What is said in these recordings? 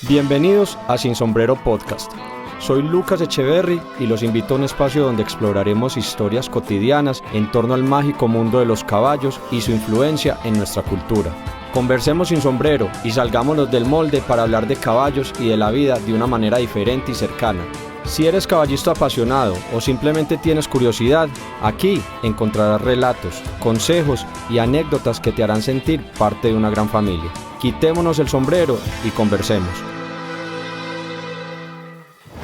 Bienvenidos a Sin Sombrero Podcast. Soy Lucas Echeverry y los invito a un espacio donde exploraremos historias cotidianas en torno al mágico mundo de los caballos y su influencia en nuestra cultura. Conversemos sin sombrero y salgámonos del molde para hablar de caballos y de la vida de una manera diferente y cercana. Si eres caballista apasionado o simplemente tienes curiosidad, aquí encontrarás relatos, consejos y anécdotas que te harán sentir parte de una gran familia. Quitémonos el sombrero y conversemos.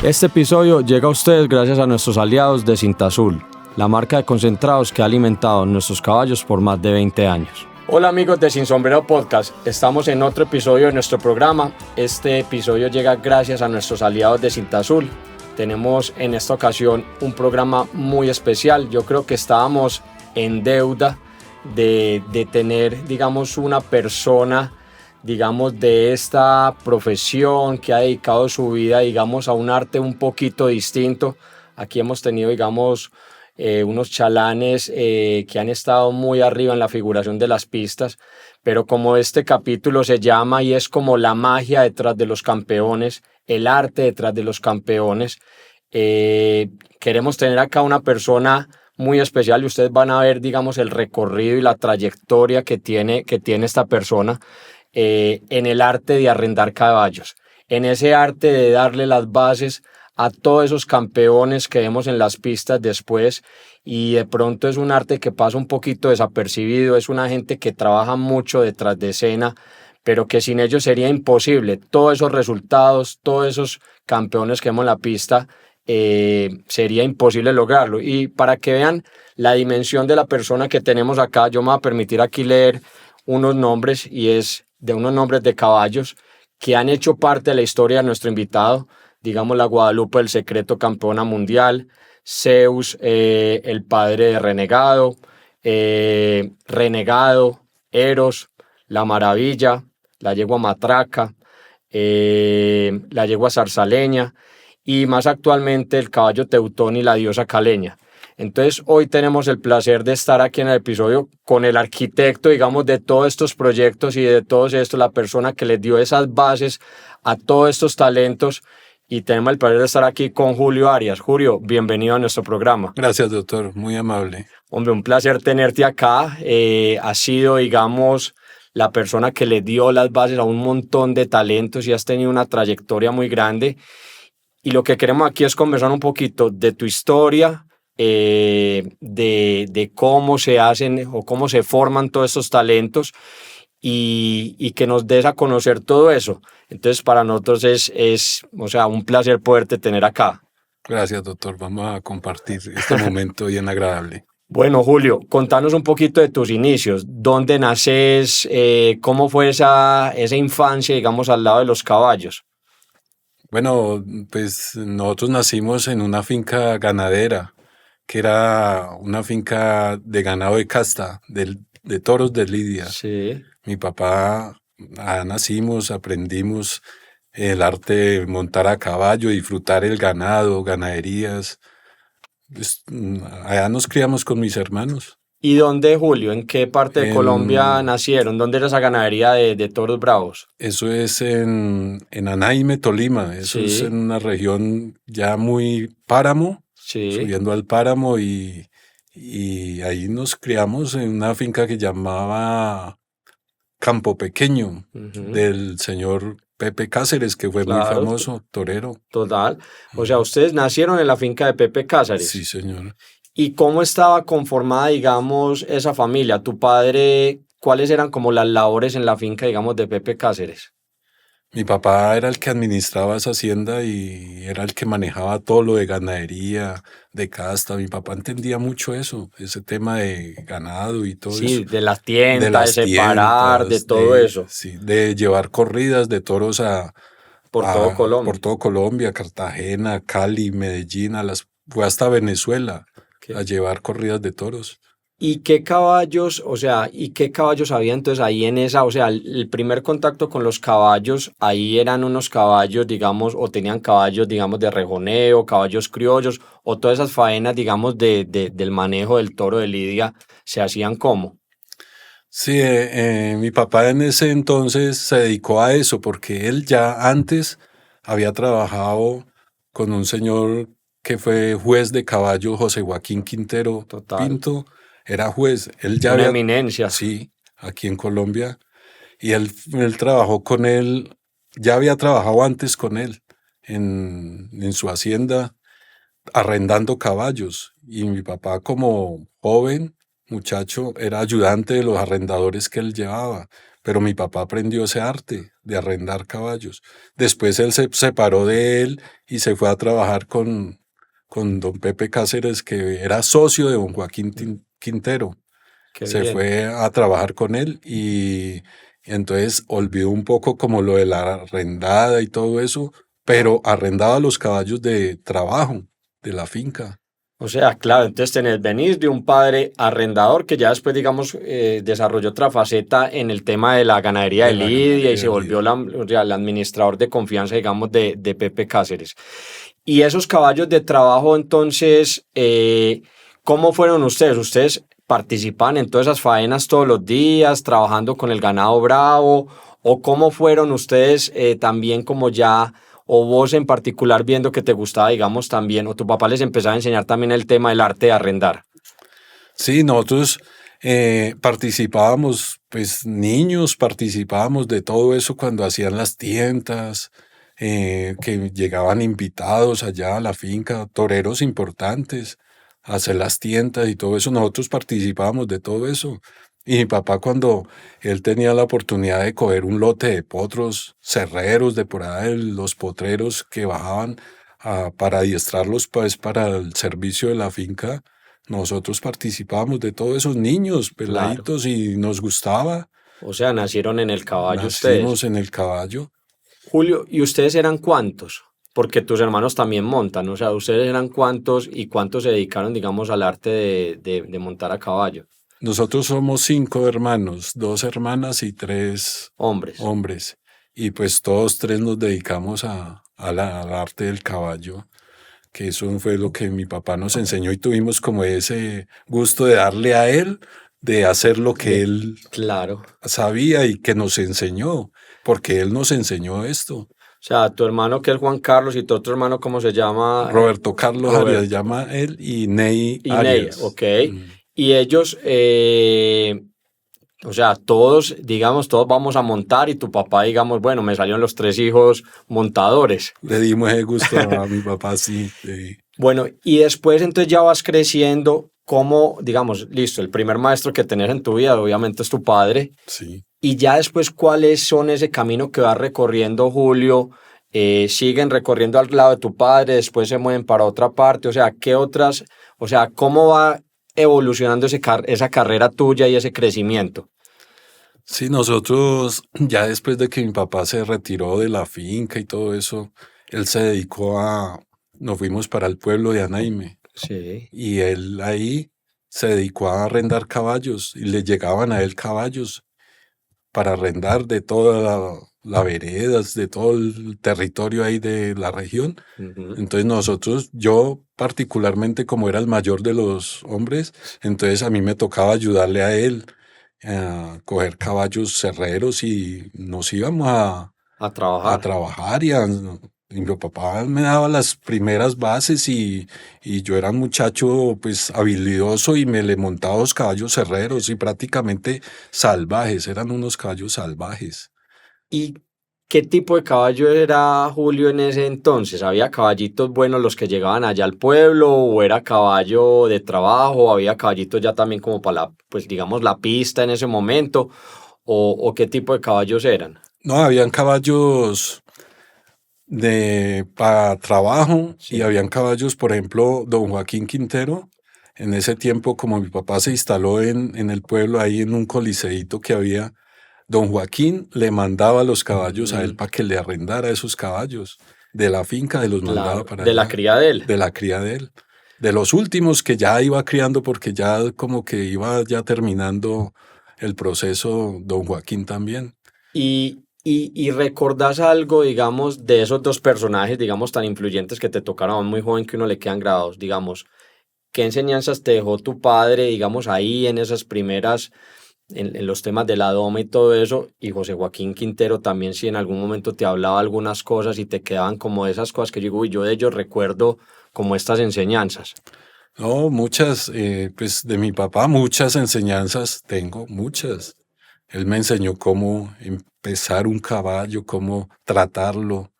Este episodio llega a ustedes gracias a nuestros aliados de Cinta Azul, la marca de concentrados que ha alimentado nuestros caballos por más de 20 años. Hola amigos de Sin Sombrero Podcast, estamos en otro episodio de nuestro programa. Este episodio llega gracias a nuestros aliados de Cinta Azul. Tenemos en esta ocasión un programa muy especial. Yo creo que estábamos en deuda de tener, digamos, una persona, digamos, de esta profesión que ha dedicado su vida, digamos, a un arte un poquito distinto. Aquí hemos tenido, digamos, unos chalanes que han estado muy arriba en la figuración de las pistas, pero como este capítulo se llama y es como la magia detrás de los campeones, el arte detrás de los campeones, queremos tener acá una persona muy especial y ustedes van a ver, digamos, el recorrido y la trayectoria que tiene esta persona en el arte de arrendar caballos, en ese arte de darle las bases a todos esos campeones que vemos en las pistas después, y de pronto es un arte que pasa un poquito desapercibido, es una gente que trabaja mucho detrás de escena, pero que sin ellos sería imposible. Todos esos resultados, todos esos campeones que vemos en la pista, sería imposible lograrlo. Y para que vean la dimensión de la persona que tenemos acá, yo me voy a permitir aquí leer unos nombres, y es de unos nombres de caballos que han hecho parte de la historia de nuestro invitado. Digamos, la Guadalupe del Secreto, campeona mundial; Zeus, el padre de Renegado; Renegado, Eros, la Maravilla, la yegua Matraca, la yegua Zarzaleña, y más actualmente el caballo Teutón y la diosa Caleña. Entonces hoy tenemos el placer de estar aquí en el episodio con el arquitecto, digamos, de todos estos proyectos y de todos estos, la persona que les dio esas bases a todos estos talentos. Y tenemos el placer de estar aquí con Julio Arias. Julio, bienvenido a nuestro programa. Gracias, doctor. Muy amable. Hombre, un placer tenerte acá. Has sido, digamos, la persona que le dio las bases a un montón de talentos y has tenido una trayectoria muy grande. Y lo que queremos aquí es conversar un poquito de tu historia, de cómo se hacen o cómo se forman todos estos talentos, y que nos des a conocer todo eso. Entonces para nosotros es un placer poderte tener acá. Gracias, doctor. Vamos a compartir este momento bien agradable. Bueno, Julio, contanos un poquito de tus inicios. ¿Dónde naces? ¿Cómo fue esa infancia, digamos, al lado de los caballos? Bueno, pues nosotros nacimos en una finca ganadera, que era una finca de ganado de casta, de toros de lidia. Sí. Mi papá, nacimos, aprendimos el arte de montar a caballo, disfrutar el ganado, ganaderías. Allá nos criamos con mis hermanos. ¿Y dónde, Julio? ¿En qué parte de Colombia nacieron? ¿Dónde era esa ganadería de toros bravos? Eso es en Anaime, Tolima. Eso Sí. es en una región ya muy páramo, Sí. subiendo al páramo, y ahí nos criamos en una finca que llamaba Campo Pequeño, del señor Pepe Cáceres, que fue muy famoso, torero. Total. O sea, ustedes nacieron en la finca de Pepe Cáceres. Sí, señor. ¿Y cómo estaba conformada, digamos, esa familia? ¿Tu padre, cuáles eran como las labores en la finca, digamos, de Pepe Cáceres? Mi papá era el que administraba esa hacienda y era el que manejaba todo lo de ganadería, de casta. Mi papá entendía mucho eso, ese tema de ganado y todo eso. Sí, de las tiendas, de separar, de todo eso. Sí, de llevar corridas de toros Por todo Colombia. Por todo Colombia, Cartagena, Cali, Medellín, fue hasta Venezuela a llevar corridas de toros. ¿Y qué caballos, había entonces ahí en esa, el primer contacto con los caballos, ahí eran unos caballos, digamos, o tenían caballos, digamos, de rejoneo, caballos criollos, o todas esas faenas, digamos, del manejo del toro de lidia, se hacían cómo? Sí, mi papá en ese entonces se dedicó a eso porque él ya antes había trabajado con un señor que fue juez de caballo, José Joaquín Quintero Total. Pinto, era juez. Él ya Una había, eminencia. sí, aquí en Colombia, y él trabajó con él, ya había trabajado antes con él en su hacienda arrendando caballos. Y mi papá como joven muchacho era ayudante de los arrendadores que él llevaba. Pero mi papá aprendió ese arte de arrendar caballos. Después él se separó de él y se fue a trabajar con don Pepe Cáceres, que era socio de don Joaquín Quintero. Qué Se bien. fue a trabajar con él y entonces olvidó un poco como lo de la arrendada y todo eso, pero arrendaba los caballos de trabajo de la finca. O sea, claro, entonces venís de un padre arrendador que ya después, digamos, desarrolló otra faceta en el tema de la ganadería de De la Lidia y ganadería se de volvió lidia. o sea, el administrador de confianza, digamos, de Pepe Cáceres. Y esos caballos de trabajo, entonces, ¿cómo fueron ustedes? ¿Ustedes participan en todas esas faenas todos los días, trabajando con el ganado bravo? ¿O cómo fueron ustedes también como ya, o vos en particular viendo que te gustaba, digamos, también, o tu papá les empezaba a enseñar también el tema del arte de arrendar? Sí, nosotros participábamos, pues niños participábamos de todo eso cuando hacían las tientas, que llegaban invitados allá a la finca, toreros importantes, a hacer las tientas y todo eso. Nosotros participábamos de todo eso. Y mi papá cuando él tenía la oportunidad de coger un lote de potros cerreros de por ahí, de los potreros que bajaban para adiestrarlos pues para el servicio de la finca, nosotros participábamos de todos esos niños Claro. peladitos y nos gustaba. O sea, nacieron en el caballo ustedes. Nacimos en el caballo. Julio, ¿y ustedes eran cuántos? Porque tus hermanos también montan, o sea, ustedes eran cuántos y cuántos se dedicaron, digamos, al arte de montar a caballo. Nosotros somos 5 hermanos, 2 hermanas y Hombres. hombres. Y pues todos tres nos dedicamos al arte del caballo, que eso fue lo que mi papá nos enseñó y tuvimos como ese gusto de darle a él, de hacer lo que De, él claro. sabía y que nos enseñó, porque él nos enseñó esto. O sea, tu hermano que es Juan Carlos y tu otro hermano, ¿cómo se llama? Roberto Carlos Arias Roberto. llama él y Ney Y Ney, Arias. ok. Y ellos, o sea, todos, digamos, todos vamos a montar y tu papá, digamos, bueno, me salieron los tres hijos montadores. Le dimos ese gusto a mi papá, sí. Sí. Bueno, y después entonces ya vas creciendo, como, digamos, listo, el primer maestro que tenés en tu vida obviamente es tu padre, Sí. y ya después cuáles son ese camino que vas recorriendo, Julio. Siguen recorriendo al lado de tu padre, después se mueven para otra parte, o sea, ¿qué otras, o sea, cómo va evolucionando esa carrera tuya y ese crecimiento? Sí, nosotros, ya después de que mi papá se retiró de la finca y todo eso, él se dedicó nos fuimos para el pueblo de Anaime Sí. y él ahí se dedicó a arrendar caballos y le llegaban a él caballos para arrendar de toda la veredas, de todo el territorio ahí de la región. Ujú. Entonces nosotros, yo particularmente como era el mayor de los hombres, entonces a mí me tocaba ayudarle a él a coger caballos cerreros y nos íbamos A a trabajar. trabajar y mi papá me daba las primeras bases y yo era un muchacho pues habilidoso y me le montaba los caballos cerreros y prácticamente salvajes, eran unos caballos salvajes. ¿Y qué tipo de caballo era Julio en ese entonces? ¿Había caballitos buenos los que llegaban allá al pueblo o era caballo de trabajo? ¿Había caballitos ya también como para la, pues digamos, la pista en ese momento? O qué tipo de caballos eran? No, habían caballos de para trabajo y Sí. habían caballos, por ejemplo, don Joaquín Quintero. En ese tiempo, como mi papá se instaló en el pueblo, ahí en un coliseíto que había, don Joaquín le mandaba los caballos a él Mm, para que le arrendara esos caballos de la finca, de los mandaba claro, para de la allá, cría de él. de la cría de él. De los últimos que ya iba criando porque ya como que iba ya terminando el proceso don Joaquín también. Y recordás algo, digamos, de esos dos personajes, digamos, tan influyentes que te tocaron a un muy joven que uno le quedan grabados, digamos, ¿qué enseñanzas te dejó tu padre, digamos, ahí en esas primeras, en los temas de la doma y todo eso, y José Joaquín Quintero también si en algún momento te hablaba algunas cosas y te quedaban como esas cosas que yo digo, "Uy, yo de ellos recuerdo como estas enseñanzas". No, muchas, pues de mi papá muchas enseñanzas tengo, muchas. Él me enseñó cómo empezar un caballo, cómo tratarlo.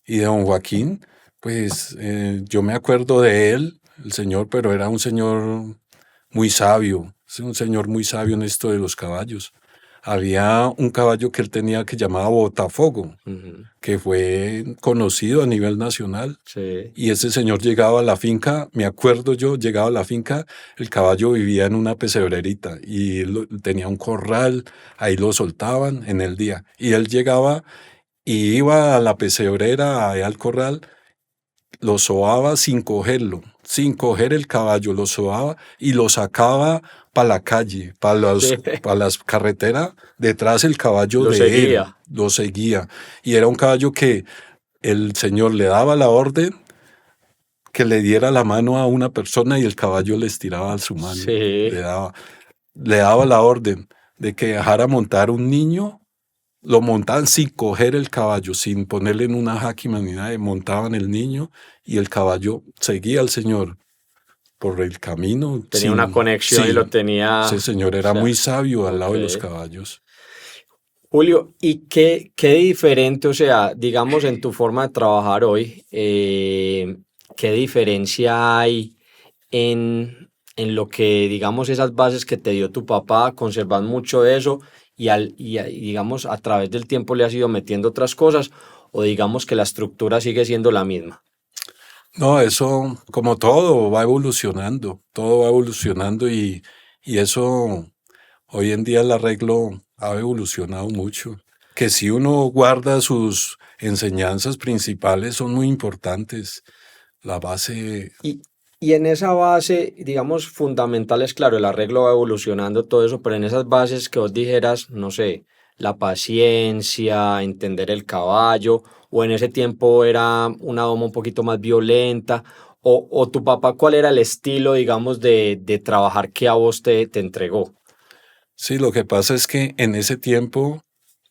Y de don Joaquín, pues yo me acuerdo de él, el señor, pero era un señor muy sabio, es un señor muy sabio en esto de los caballos. Había un caballo que él tenía que llamaba Botafogo, Ujú. que fue conocido a nivel nacional. Sí. Y ese señor llegaba a la finca, me acuerdo yo, llegaba a la finca, el caballo vivía en una pesebrerita y tenía un corral, ahí lo soltaban en el día. Y él llegaba y iba a la pesebrera, ahí al corral, lo sobaba sin coger el caballo, lo sobaba y lo sacaba para la calle, Sí. para las carreteras, detrás el caballo Lo de él, seguía. lo seguía. Y era un caballo que el señor le daba la orden que le diera la mano a una persona y el caballo le estiraba a su mano, Sí. le daba la orden de que dejara montar un niño, lo montaban sin coger el caballo, sin ponerle en una jáquima ni nada, montaban el niño y el caballo seguía al señor por el camino, Tenía una conexión y lo sí, tenía, ese señor o era muy sea, sabio al lado ok. de los caballos. Julio, ¿y qué diferente, o sea, digamos en tu forma de trabajar hoy, qué diferencia hay en lo que, digamos, esas bases que te dio tu papá, conservan mucho eso y digamos, a través del tiempo le has ido metiendo otras cosas o digamos que la estructura sigue siendo la misma? No, eso, como todo va evolucionando y eso, hoy en día el arreglo ha evolucionado mucho. Que si uno guarda sus enseñanzas principales son muy importantes. La base, Y, y en esa base, digamos, fundamentales, claro, el arreglo va evolucionando todo eso, pero en esas bases que vos dijeras, no sé, la paciencia, entender el caballo, o en ese tiempo era una doma un poquito más violenta, o tu papá, ¿cuál era el estilo, digamos, de trabajar que a vos te entregó? sí, lo que pasa es que en ese tiempo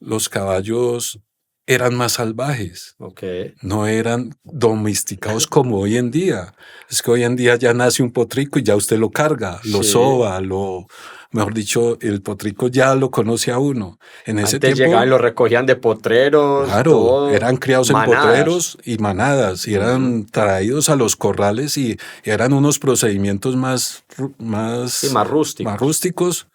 los caballos eran más salvajes. Ok, No eran domesticados como hoy en día. Es que hoy en día ya nace un potrico y ya usted lo carga, lo sí. soba, mejor dicho, el potrico ya lo conoce a uno. En ese Antes llegaban y tiempo, lo recogían de potreros, claro, todo, eran criados en manadas. potreros y manadas y Ujú. eran traídos a los corrales y eran unos procedimientos Sí, más más rústicos. rústicos,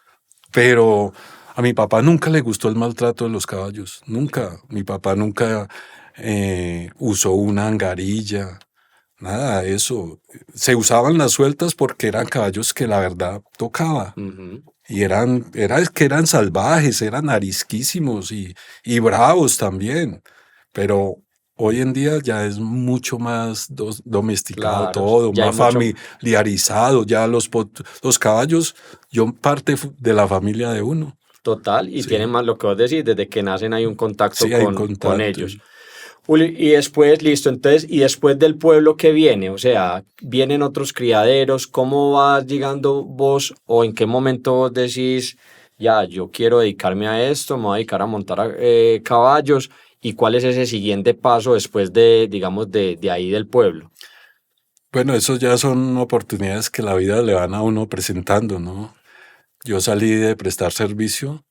pero a mi papá nunca le gustó el maltrato de los caballos, nunca. Mi papá nunca usó una angarilla, nada de eso. Se usaban las sueltas porque eran caballos que la verdad tocaba. Ujú. Y es que eran salvajes, eran arisquísimos y bravos también. Pero hoy en día ya es mucho más domesticado Claro, todo, ya hay más mucho. familiarizado. Ya los caballos, yo parte de la familia de uno. Total, y tienen Sí, más lo que vos decís, desde que nacen hay un contacto sí hay un con contacto. ellos. Julio, y después, listo, entonces, y después del pueblo que viene, o sea, vienen otros criaderos, ¿cómo vas llegando vos o en qué momento vos decís, ya, yo quiero dedicarme a esto, me voy a dedicar a montar caballos, y cuál es ese siguiente paso después de, digamos, de ahí del pueblo? Bueno, esos ya son oportunidades que la vida le van a uno presentando, ¿no? Yo salí de prestar servicio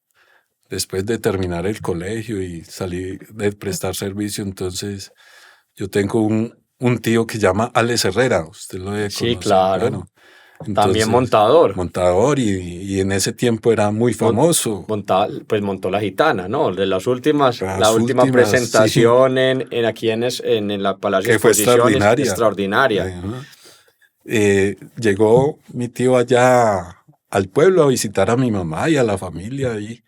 después de terminar el colegio y salí de prestar servicio, entonces yo tengo un tío que llama Alex Herrera, usted lo debe Sí, conocer, claro, claro. también Entonces, montador. montador y en ese tiempo era muy famoso. Pues montó la gitana, ¿no? De las últimas, la Las última últimas, sí, presentación en aquí en la Palacio de que fue Exposiciones, extraordinaria. extraordinaria. Ajá. Llegó mi tío allá al pueblo a visitar a mi mamá y a la familia y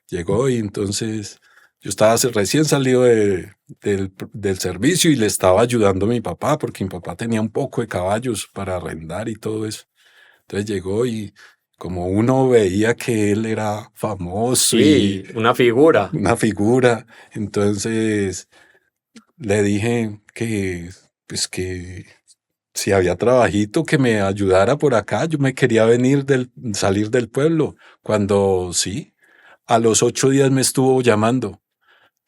llegó y entonces yo estaba recién salido del servicio y le estaba ayudando a mi papá porque mi papá tenía un poco de caballos para arrendar y todo eso. Entonces llegó y como uno veía que él era famoso y Sí, una figura. una figura, entonces le dije que, pues que si había trabajito que me ayudara por acá. Yo me quería salir del pueblo. Cuando sí, a los 8 días me estuvo llamando.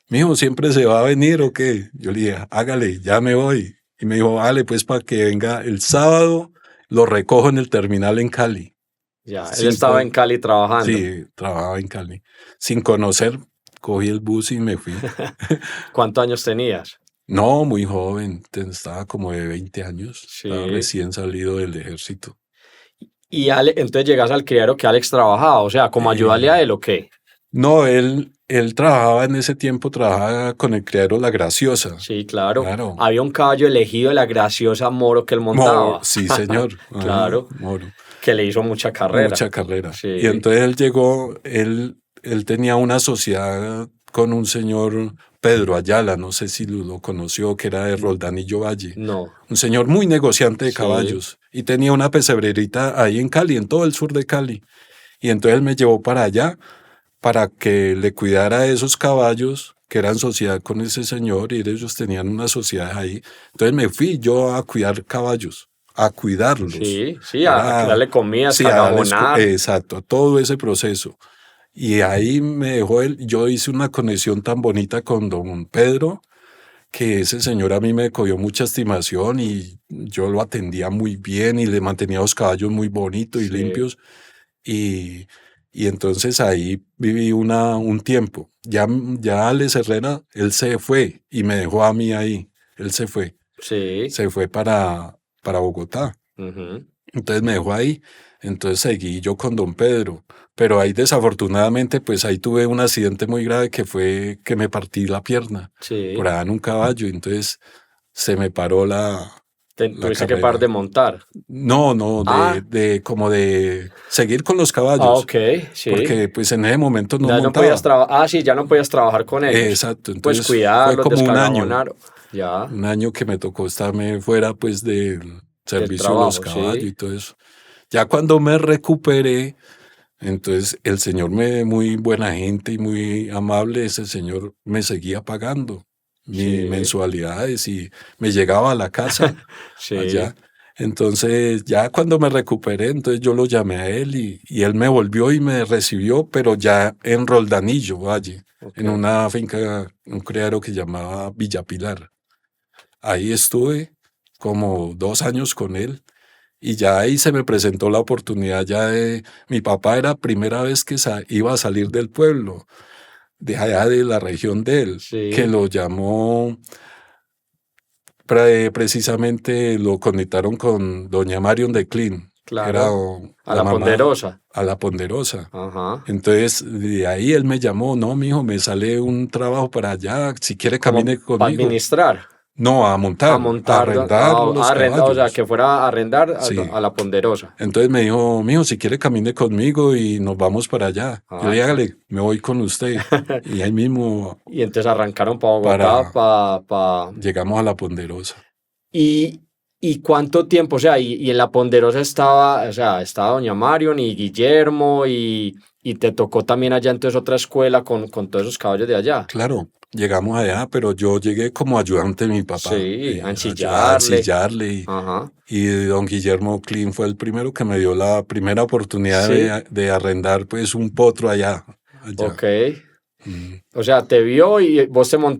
Mijo, ¿siempre se va a venir o qué? Yo le dije, hágale, ya me voy. Y me dijo, vale, pues para que venga el sábado, lo recojo en el terminal en Cali. Ya, él estaba en Cali trabajando. Sí, trabajaba en Cali. Sin conocer, cogí el bus y me fui. ¿Cuántos años tenías? No, muy joven, estaba como de 20 años. Sí. Estaba recién salido del ejército. Y entonces llegas al criadero que Alex trabajaba, o sea, ¿como ayudarle a él o qué? No, él trabajaba en ese tiempo, trabajaba con el criadero La Graciosa. Sí, claro. Había un caballo elegido de La Graciosa Moro que él montaba. Sí, señor. Claro. Moro. Que le hizo mucha carrera. Mucha carrera. Sí. Y entonces él llegó, él tenía una sociedad con un señor Pedro Ayala, no sé si lo conoció, que era de Roldanillo Valle. No. Un señor muy negociante de caballos. Y tenía una pesebrerita ahí en Cali, en todo el sur de Cali. Y entonces él me llevó para allá para que le cuidara esos caballos que eran sociedad con ese señor y ellos tenían una sociedad ahí. Entonces me fui yo a cuidar caballos, a cuidarlos. Sí, a darle comida, a escagabonar. Exacto, todo ese proceso. Y ahí me dejó él, yo hice una conexión tan bonita con don Pedro, que ese señor a mí me cogió mucha estimación y yo lo atendía muy bien y le mantenía los caballos muy bonitos y limpios. Y entonces ahí viví un tiempo. Ya Alex Herrera, él se fue y me dejó a mí ahí. Él se fue. Sí. Se fue para Bogotá. Entonces me dejó ahí. Entonces seguí yo con don Pedro. Pero ahí desafortunadamente, pues ahí tuve un accidente muy grave que fue que me partí la pierna. Sí. Por allá en un caballo. Entonces se me paró la ¿Tuviste que parar de montar? No, de como de seguir con los caballos. Ok, sí. Porque pues en ese momento no ya montaba. No podías trabajar. Sí, ya no podías trabajar con ellos. Exacto. Entonces pues cuidarlos, fue como un año. Ya. Un año que me tocó estarme fuera pues del servicio de los caballos y todo eso. Ya cuando me recuperé, entonces el señor muy buena gente y muy amable, ese señor me seguía pagando mis mensualidades y me llegaba a la casa allá. Entonces ya cuando me recuperé, entonces yo lo llamé a él y él me volvió y me recibió, pero ya en Roldanillo Valle, en una finca, un criadero que llamaba Villa Pilar. Ahí estuve como 2 años con él. Y ya ahí se me presentó la oportunidad ya de... Mi papá era primera vez que iba a salir del pueblo, de allá de la región de él, que lo llamó, precisamente lo conectaron con doña Marion de Clean. Claro, era a la Ponderosa. A la Ponderosa. Ajá. Entonces, de ahí él me llamó, no, mijo, me sale un trabajo para allá, si quiere camine conmigo. ¿Para administrar? No, a montar. A arrendar los caballos. O sea, que fuera a arrendar a la Ponderosa. Entonces me dijo, mijo, si quiere camine conmigo y nos vamos para allá. Yo le dije, hágale, me voy con usted. Y ahí mismo... Y entonces arrancaron para Bogotá. Llegamos a la Ponderosa. ¿Y cuánto tiempo? O sea, y en la Ponderosa estaba doña Marion y Guillermo y te tocó también allá entonces otra escuela con todos esos caballos de allá. Claro. Llegamos allá, pero yo llegué como ayudante de mi papá. Sí, a ensillarle. Y don Guillermo Clean fue el primero que me dio la primera oportunidad de arrendar pues un potro allá. Ok. O sea, te vio y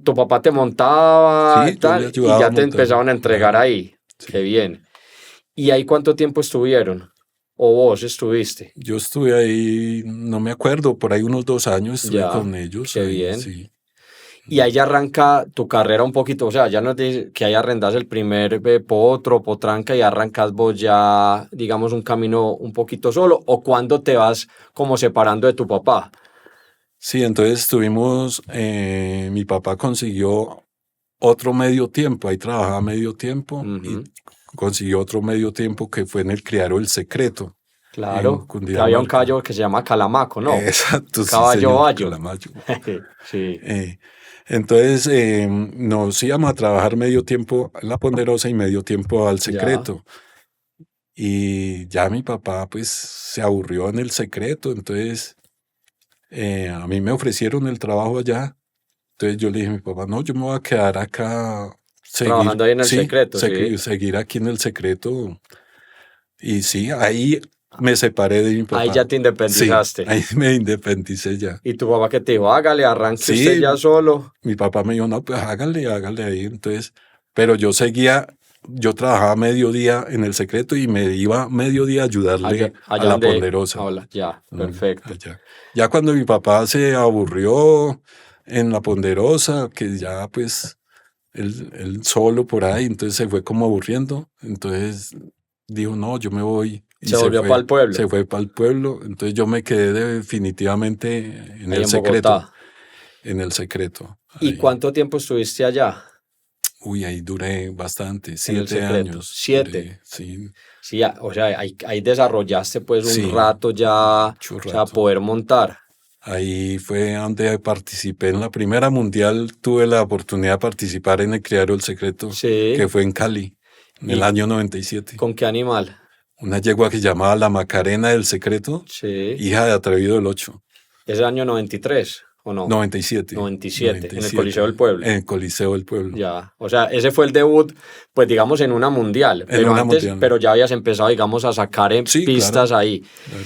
tu papá te montaba y ya te empezaron a entregar ahí. Sí. Qué bien. ¿Y ahí cuánto tiempo estuvieron? ¿O vos estuviste? Yo estuve ahí, no me acuerdo, por ahí unos 2 años estuve con ellos. Qué bien. Sí. Y ahí arranca tu carrera un poquito, o sea, ya no te que ahí arrendas el primer potro, potranca y arrancas vos ya, digamos, un camino un poquito solo, o cuando te vas como separando de tu papá. Sí, entonces estuvimos, mi papá consiguió otro medio tiempo, ahí trabajaba medio tiempo y consiguió otro medio tiempo que fue en el criadero El Secreto. Claro, que había un caballo que se llama Calamaco, ¿no? Exacto, Caballo Bayo. Sí. Entonces nos íbamos a trabajar medio tiempo en la Ponderosa y medio tiempo al Secreto. Ya. Y ya mi papá pues se aburrió en el Secreto, entonces a mí me ofrecieron el trabajo allá. Entonces yo le dije a mi papá, no, yo me voy a quedar acá trabajando ahí en el secreto. Seguir aquí en el secreto. Y sí, ahí me separé de mi papá. Ahí ya te independizaste. Sí, ahí me independicé ya. ¿Y tu papá qué te dijo? Hágale, arranque usted ya solo. Mi papá me dijo, no, pues hágale ahí. Entonces, pero yo trabajaba mediodía en el secreto y me iba mediodía a ayudarle a la Ponderosa. Ya, perfecto. Ya cuando mi papá se aburrió en la Ponderosa, que ya pues él solo por ahí, entonces se fue como aburriendo, entonces dijo, no, yo me voy. Y se volvió para el pueblo. Se fue para el pueblo, entonces yo me quedé definitivamente en el secreto. Bogotá. En el secreto. ¿Y ahí. ¿Cuánto tiempo estuviste allá? Uy, ahí duré bastante, 7 años. 7. Sí. Sí, o sea, ahí desarrollaste pues un rato ya, o sea, poder montar. Ahí fue donde participé en la primera mundial, tuve la oportunidad de participar en el Criadero del Secreto, que fue en Cali, en el año 97. ¿Con qué animal? Una yegua que llamaba la Macarena del Secreto, hija de Atrevido del 8. ¿Ese año 93 o no? 97. 97, en el Coliseo del Pueblo. En el Coliseo del Pueblo. Ya, o sea, ese fue el debut, pues digamos, en una mundial. Pero ya habías empezado, digamos, a sacar pistas ahí. Claro.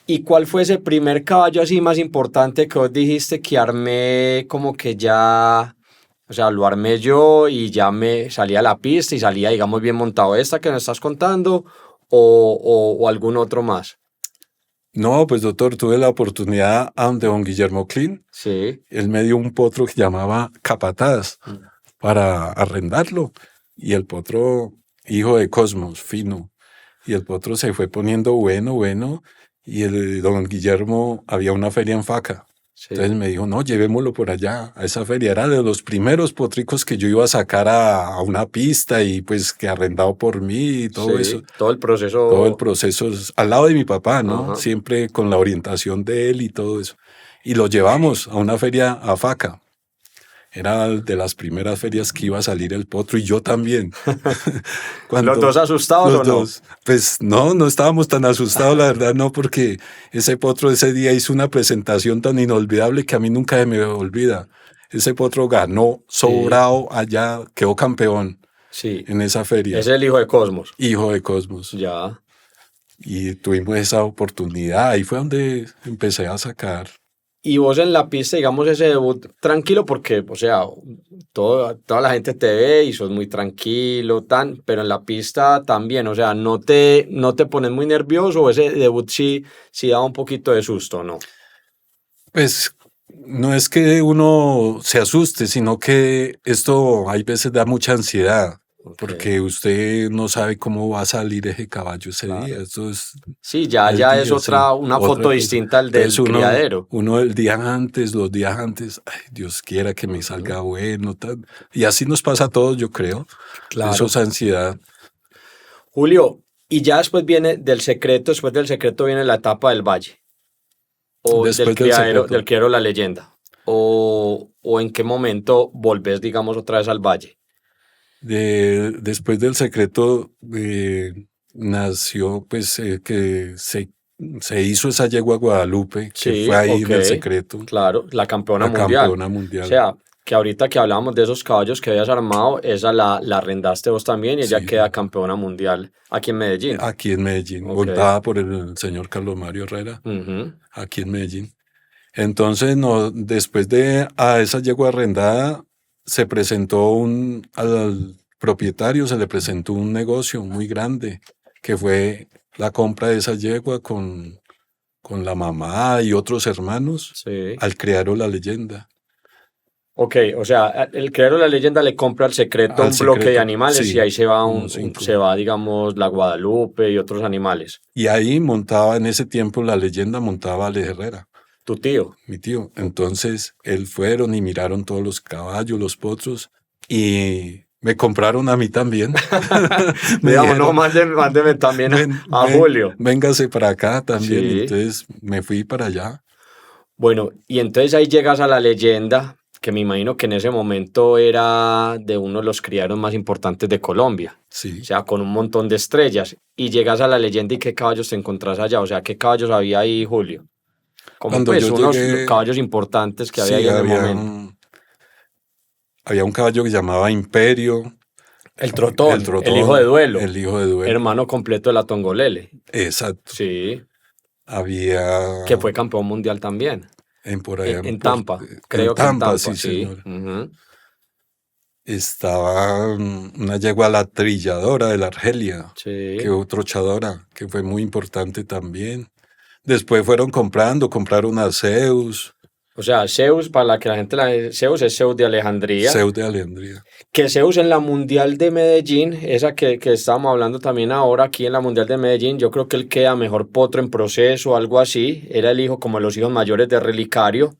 ¿Y cuál fue ese primer caballo así más importante que vos dijiste que armé como que ya, o sea, lo armé yo y ya me salía a la pista y salía, digamos, bien montado? ¿Esta que me estás contando o algún otro más? No, pues doctor, tuve la oportunidad de don Guillermo Klein. Sí. Él me dio un potro que llamaba Capataz para arrendarlo. Y el potro, hijo de Cosmos, fino. Y el potro se fue poniendo bueno. Y el don Guillermo, había una feria en Faca. Sí. Entonces me dijo, no, llevémoslo por allá, a esa feria. Era de los primeros potricos que yo iba a sacar a una pista y pues que arrendado por mí y todo eso. Todo el proceso. Todo el proceso, al lado de mi papá, ¿no? Siempre con la orientación de él y todo eso. Y lo llevamos a una feria a Faca. Era de las primeras ferias que iba a salir el potro y yo también. ¿Los dos asustados o no? Pues no estábamos tan asustados, la verdad, no, porque ese potro ese día hizo una presentación tan inolvidable que a mí nunca se me olvida. Ese potro ganó sobrado allá, quedó campeón en esa feria. Es el hijo de Cosmos. Hijo de Cosmos. Ya. Y tuvimos esa oportunidad, ahí fue donde empecé a sacar. Y vos en la pista, digamos, ese debut tranquilo, porque, o sea, toda la gente te ve y sos muy tranquilo, pero en la pista también, o sea, no te pones muy nervioso, o ese debut sí da un poquito de susto, ¿no? Pues no es que uno se asuste, sino que esto hay veces da mucha ansiedad. Porque usted no sabe cómo va a salir ese caballo ese día. Esto es, sí, ya es una foto distinta al del criadero. Uno los días antes, ay, Dios quiera que me salga bueno. Y así nos pasa a todos, yo creo. Claro. Eso es ansiedad. Julio, y ya después del secreto viene la etapa del Valle. O del criadero La Leyenda. O en qué momento volvés, digamos, otra vez al Valle. Después del secreto nació pues que se hizo esa yegua Guadalupe, que fue ahí en el secreto. Claro, la campeona mundial. O sea, que ahorita que hablábamos de esos caballos que habías armado, esa la arrendaste vos también y ella queda campeona mundial aquí en Medellín. Aquí en Medellín, montada por el señor Carlos Mario Herrera, aquí en Medellín. Entonces, después de esa yegua arrendada, se presentó al propietario, se le presentó un negocio muy grande, que fue la compra de esa yegua con la mamá y otros hermanos al Criadero La Leyenda. Ok, o sea, el Criadero La Leyenda le compra al secreto un bloque de animales y ahí se va, digamos, la Guadalupe y otros animales. Y ahí montaba, en ese tiempo, La Leyenda montaba a Alex Herrera. ¿Tu tío? Mi tío. Entonces, fueron y miraron todos los caballos, los potros, y me compraron a mí también. Digamos, no, mándeme también a Julio. Véngase para acá también. Sí. Entonces, me fui para allá. Bueno, y entonces ahí llegas a La Leyenda, que me imagino que en ese momento era de uno de los criaderos más importantes de Colombia. Sí. O sea, con un montón de estrellas. Y llegas a La Leyenda y ¿qué caballos te encontrás allá? O sea, ¿qué caballos había ahí, Julio? Como cuando pues unos caballos importantes que había ahí en el momento. Había un caballo que llamaba Imperio, El Trotón, el hijo de Duelo. El hijo de Duelo. Hermano completo de la Tongolele. Exacto. Sí. Había... Que fue campeón mundial también. En Tampa, creo que en Tampa, sí, señor. Uh-huh. Estaba una yegua la trilladora de la Argelia, sí. que otro chadora, que fue muy importante también. Después compraron a Zeus. O sea, Zeus, para que la gente Zeus es Zeus de Alejandría. Zeus de Alejandría. Que Zeus en la Mundial de Medellín, esa que estábamos hablando también ahora aquí en la Mundial de Medellín, yo creo que él queda mejor potro en proceso, algo así. Era el hijo como los hijos mayores de Relicario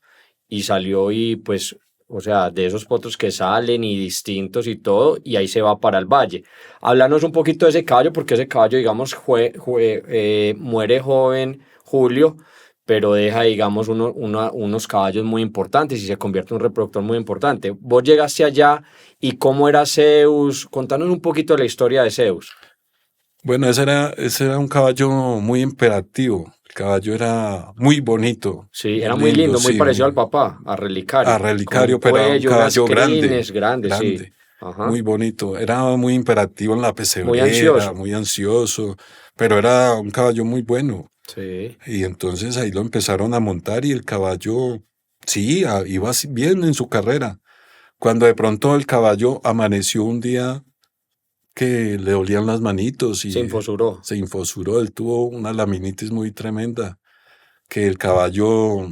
y salió y pues, o sea, de esos potros que salen y distintos y todo, y ahí se va para el Valle. Háblanos un poquito de ese caballo, porque ese caballo, digamos, muere joven Julio, pero deja, digamos, unos caballos muy importantes y se convierte en un reproductor muy importante. Vos llegaste allá y cómo era Zeus. Contanos un poquito de la historia de Zeus. Bueno, ese era un caballo muy imperativo. El caballo era muy bonito. Sí, era muy lindo, muy parecido al papá, a Relicario. A Relicario, pero era un caballo grande. Sí. Ajá. Muy bonito. Era muy imperativo en la pesebrera, muy ansioso, pero era un caballo muy bueno. Sí. Y entonces ahí lo empezaron a montar y el caballo, sí, iba bien en su carrera. Cuando de pronto el caballo amaneció un día que le dolían las manitos y se infosuró. Él tuvo una laminitis muy tremenda que el caballo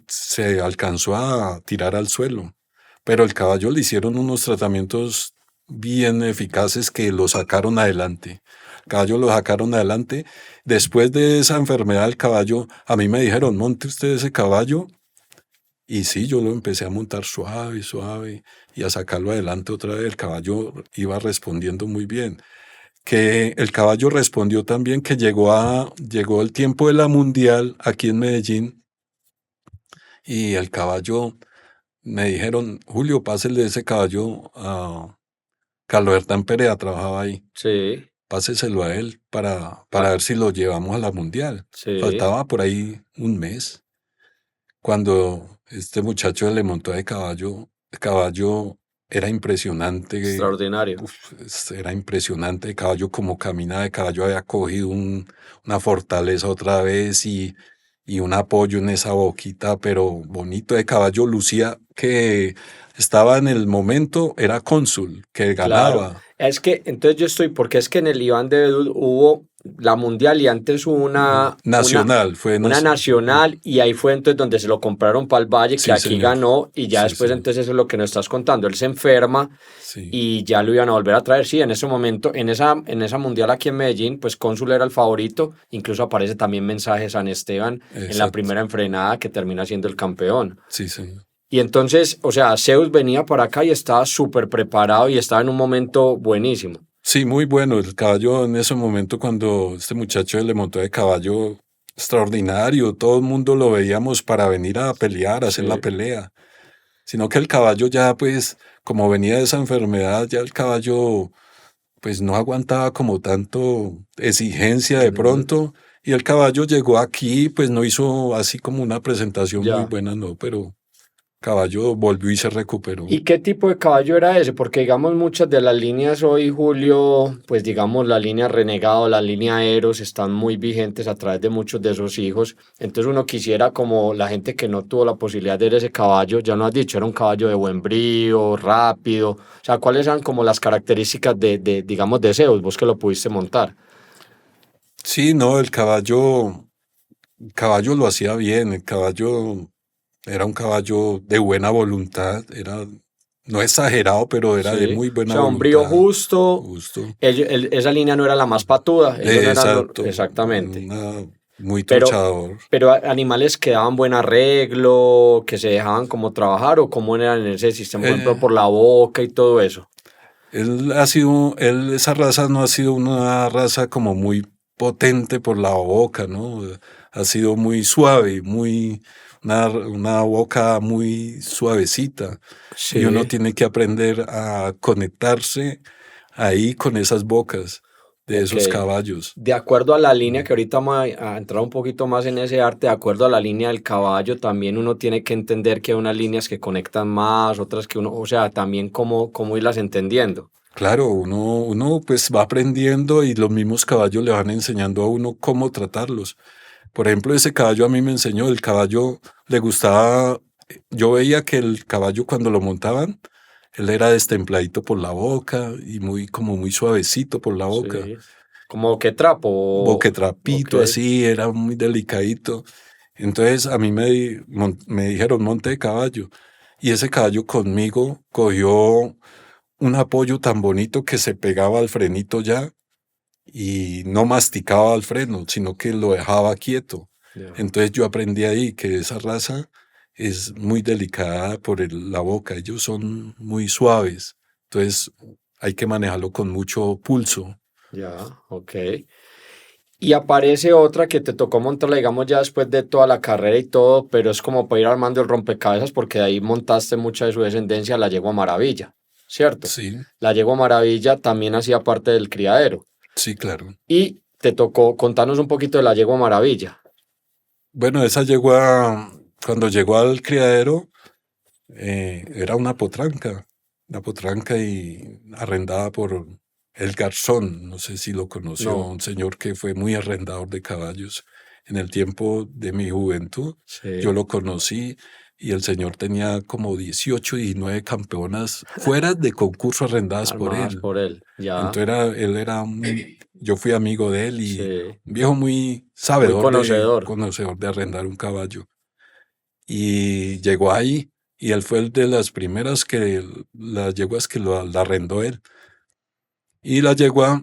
se alcanzó a tirar al suelo. Pero el caballo le hicieron unos tratamientos bien eficaces que lo sacaron adelante. El caballo lo sacaron adelante. Después de esa enfermedad del caballo, a mí me dijeron, monte usted ese caballo. Y sí, yo lo empecé a montar suave y a sacarlo adelante otra vez. El caballo iba respondiendo muy bien. Que el caballo respondió también que llegó el tiempo de la Mundial aquí en Medellín y el caballo, me dijeron, Julio, pásele ese caballo a Carlos Hernán Perea, trabajaba ahí. Sí. Páseselo a él para ver si lo llevamos a la Mundial. Sí. Faltaba por ahí un mes. Cuando este muchacho le montó de caballo, el caballo era impresionante. Extraordinario. Era impresionante el caballo, como caminaba. El caballo había cogido una fortaleza otra vez y un apoyo en esa boquita, pero bonito. El caballo lucía que estaba en el momento, era cónsul, que ganaba. Claro. Es que, entonces porque es que en el Iván de Bedú hubo la Mundial y antes una nacional, una nacional y ahí fue entonces donde se lo compraron para el Valle, que aquí señor. Ganó y ya después entonces eso es lo que nos estás contando, él se enferma y ya lo iban a volver a traer, sí, en ese momento, en esa Mundial aquí en Medellín, pues Cónsul era el favorito, incluso aparece también mensaje San Esteban en la primera enfrenada que termina siendo el campeón. Sí, señor. Y entonces, o sea, Zeus venía para acá y estaba súper preparado y estaba en un momento buenísimo. Sí, muy bueno. El caballo en ese momento cuando este muchacho le montó de caballo extraordinario, todo el mundo lo veíamos para venir a pelear, a hacer la pelea. Sino que el caballo ya pues, como venía de esa enfermedad, ya el caballo pues no aguantaba como tanto exigencia de pronto. Y el caballo llegó aquí, pues no hizo así como una presentación muy buena, no, pero caballo volvió y se recuperó. ¿Y qué tipo de caballo era ese? Porque digamos muchas de las líneas hoy, Julio, pues digamos la línea Renegado, la línea Eros están muy vigentes a través de muchos de sus hijos. Entonces uno quisiera, como la gente que no tuvo la posibilidad de ver ese caballo, ya no has dicho, era un caballo de buen brío, rápido. O sea, ¿cuáles eran como las características digamos, de Zeus, vos que lo pudiste montar? Sí, no, el caballo lo hacía bien, el caballo era un caballo de buena voluntad, no exagerado, pero era de muy buena voluntad. Un brío justo. Esa línea no era la más patuda. Exacto. Exactamente. Muy truchador. Pero animales que daban buen arreglo, que se dejaban como trabajar, o cómo eran en ese sistema, por ejemplo, por la boca y todo eso. Esa raza no ha sido una raza como muy potente por la boca, ¿no? Ha sido muy suave, una boca muy suavecita. Sí. Y uno tiene que aprender a conectarse ahí con esas bocas de esos caballos. De acuerdo a la línea, que ahorita vamos a entrar un poquito más en ese arte, de acuerdo a la línea del caballo, también uno tiene que entender que hay unas líneas que conectan más, otras que uno, o sea, también cómo irlas entendiendo. Claro, uno pues va aprendiendo y los mismos caballos le van enseñando a uno cómo tratarlos. Por ejemplo, ese caballo a mí me enseñó, el caballo le gustaba, yo veía que el caballo cuando lo montaban, él era destempladito por la boca y como muy suavecito por la boca, Sí. ¿Como que trapo? Ok. boquetrapito así, era muy delicadito. Entonces a mí me dijeron monte de caballo y ese caballo conmigo cogió un apoyo tan bonito que se pegaba al frenito ya y no masticaba al freno, sino que lo dejaba quieto. Ya. Entonces yo aprendí ahí que esa raza es muy delicada por la boca, ellos son muy suaves, entonces hay que manejarlo con mucho pulso. Ya, ok. Y aparece otra que te tocó montarla, digamos, ya después de toda la carrera y todo, pero es como para ir armando el rompecabezas porque de ahí montaste mucha de su descendencia, la Yegua Maravilla, ¿cierto? Sí, La Yegua Maravilla también hacía parte del criadero. sí, claro. Y te tocó contarnos un poquito de la Yegua Maravilla. Bueno, esa yegua, cuando llegó al criadero, era una potranca y arrendada por el Garzón, no sé si lo conoció, No, un señor que fue muy arrendador de caballos. En el tiempo de mi juventud, yo sí, lo conocí y el señor tenía como 18 y 19 campeonas fuera de concurso arrendadas por armadas él. por él, ya, Entonces yo fui amigo de él y sí, un viejo muy muy conocedor. conocedor de arrendar un caballo. Y llegó ahí y él fue el de las primeras las yeguas que la arrendó él. Y la yegua,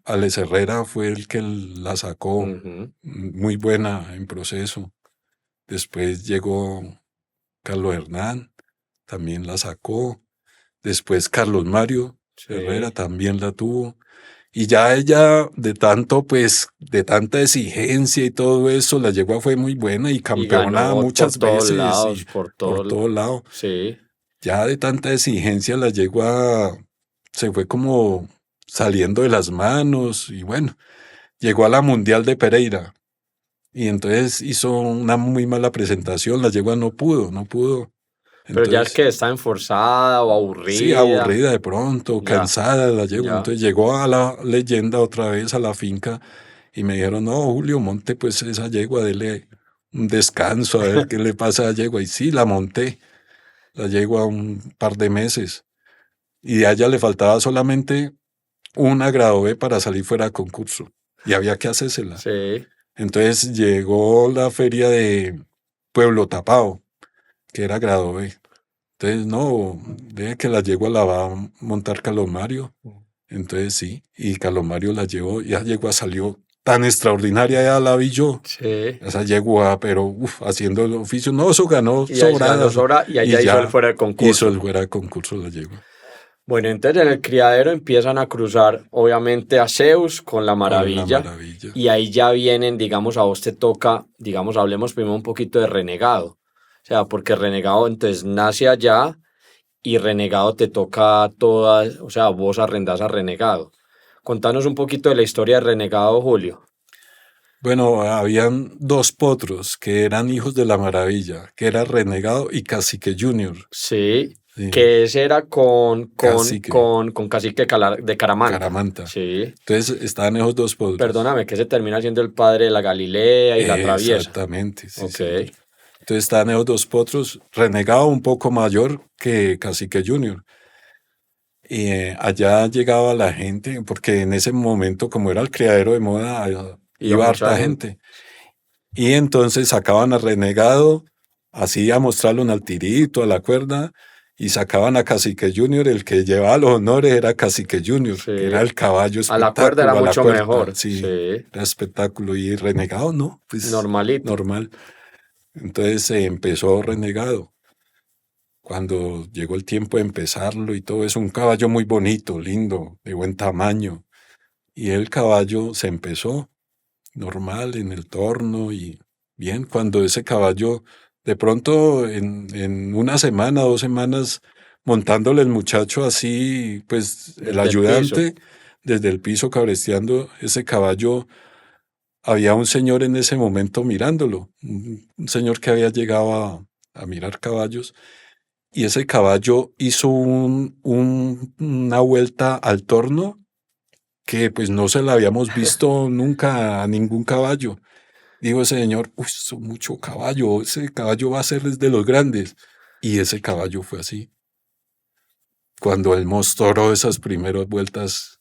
Alex Herrera fue el que la sacó, Ujú, muy buena en proceso. Después llegó Carlos Hernán, también la sacó. Después Carlos Mario Herrera sí, también la tuvo. Y ya ella, de tanto, pues, de tanta exigencia y todo eso, la yegua fue muy buena y y campeona ganó por muchas todos veces y lados, por por todo, todo lado. sí, Ya de tanta exigencia, la yegua se fue como saliendo de las manos y bueno, llegó a la Mundial de Pereira y entonces hizo una muy mala presentación, la yegua no pudo. pero ya es Entonces, que está enforzada o sí, aburrida, aburrida de pronto, ya, cansada la yegua. ya, Entonces llegó a la leyenda otra vez a la finca y me dijeron, no, Julio, monte pues esa yegua, dele un descanso, a ver qué le pasa a la yegua. Y sí, la monté, la yegua un par de meses. Y a ella le faltaba solamente una grado B para salir fuera de concurso. Y había que hacérsela. sí, Entonces llegó la feria de Pueblo Tapao, que era grado B. Entonces, no, deje que la yegua la va a montar Carlos Mario. Entonces sí, y Carlos Mario la llevó, y esa yegua salió tan extraordinaria, ya la vi yo. sí. Esa yegua, pero haciendo el oficio, no, eso ganó Y ahí se ganó sobrada, sobra y y allá hizo el ya fuera de hizo concurso. el fuera de concurso la yegua, Bueno, entonces en el criadero empiezan a cruzar, obviamente, a Zeus con la con la maravilla, maravilla. y ahí ya vienen, digamos, a vos te toca, digamos, hablemos primero un poquito de Renegado. O sea, porque Renegado entonces nace allá y Renegado te toca toda, o sea, vos arrendás a Renegado. Contanos un poquito de la historia de Renegado, Julio. Bueno, habían dos potros que eran hijos de la maravilla, que era Renegado y Cacique Junior. Sí, Sí, que ese era Cacique, con Cacique de Caramanta. Caramanta. Sí, Entonces estaban esos dos potros. perdóname, que se termina siendo el padre de la Galilea y la Traviesa. Exactamente, sí, Ok, señor. Entonces estaban esos dos potros, Renegado un poco mayor que Cacique Junior. Y allá llegaba la gente, porque en ese momento, como era el criadero de moda, iba iba mucha harta gente. gente. Y entonces sacaban a Renegado, así a mostrarlo en al tirito, a la cuerda, y sacaban a Cacique Junior, el que llevaba los honores era Cacique Junior, que era Sí, el caballo a la cuerda era espectáculo, a la mucho cuerda, mejor. sí, Sí, era espectáculo. Y Renegado no, pues normalito. normal. Entonces se empezó Renegado. Cuando llegó el tiempo de empezarlo y todo, es un caballo muy bonito, lindo, de buen tamaño. Y el caballo se empezó normal en el torno y bien, cuando ese caballo, de pronto en una semana, 2 semanas, montándole el muchacho así, pues el Desde el piso. ayudante, desde el piso cabresteando ese caballo, había un señor en ese momento mirándolo, un señor que había llegado a mirar caballos y ese caballo hizo una vuelta al torno que pues no se la habíamos visto nunca a ningún caballo. Dijo ese señor, uy, eso es mucho caballo, ese caballo va a ser de los grandes. Y ese caballo fue así. Cuando él mostró esas primeras vueltas.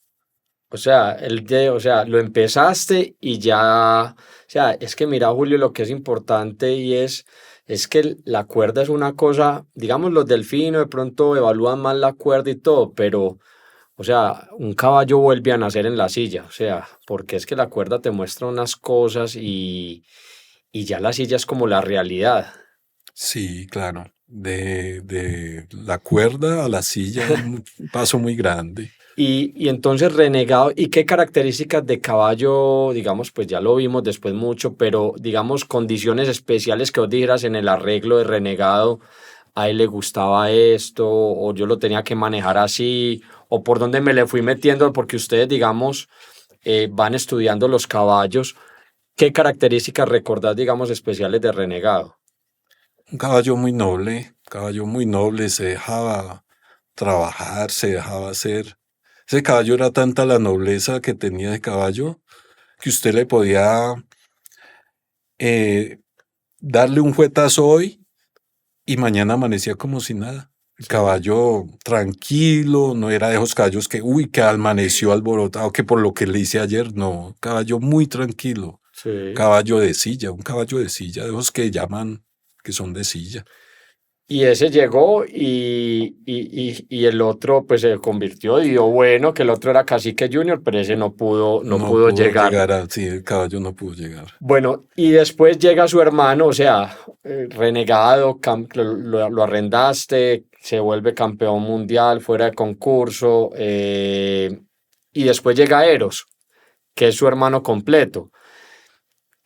O sea, lo empezaste y ya, o sea, es que mira, Julio, lo que es importante es que la cuerda es una cosa, digamos, los delfines de pronto evalúan más la cuerda y todo, pero, o sea, un caballo vuelve a nacer en la silla, o sea, porque es que la cuerda te muestra unas cosas y ya la silla es como la realidad. Sí, claro. De la cuerda a la silla, un paso muy grande. Y entonces Renegado, ¿y qué características de caballo, digamos, pues ya lo vimos después mucho, pero digamos condiciones especiales que vos dijeras en el arreglo de Renegado, a él le gustaba esto, o yo lo tenía que manejar así, o por dónde me le fui metiendo, porque ustedes, digamos, van estudiando los caballos, ¿qué características recordás, digamos, especiales de Renegado? Un caballo muy noble, se dejaba trabajar, se dejaba hacer. Ese caballo era tanta la nobleza que tenía de caballo que usted le podía eh, darle un fuetazo hoy y mañana amanecía como si nada. El Sí, caballo tranquilo, no era de esos caballos que, uy, que amaneció alborotado, que por lo que le hice ayer, no, caballo muy tranquilo, sí. caballo de silla, un caballo de silla, de esos que llaman que son de silla. Y ese llegó y el otro pues se convirtió y dio bueno, que el otro era Cacique Junior, pero ese no No pudo pudo llegar. llegar a, sí, el caballo no pudo llegar. Bueno, y después llega su hermano, o sea, renegado, lo arrendaste, se vuelve campeón mundial fuera de concurso, y después llega Eros, que es su hermano completo.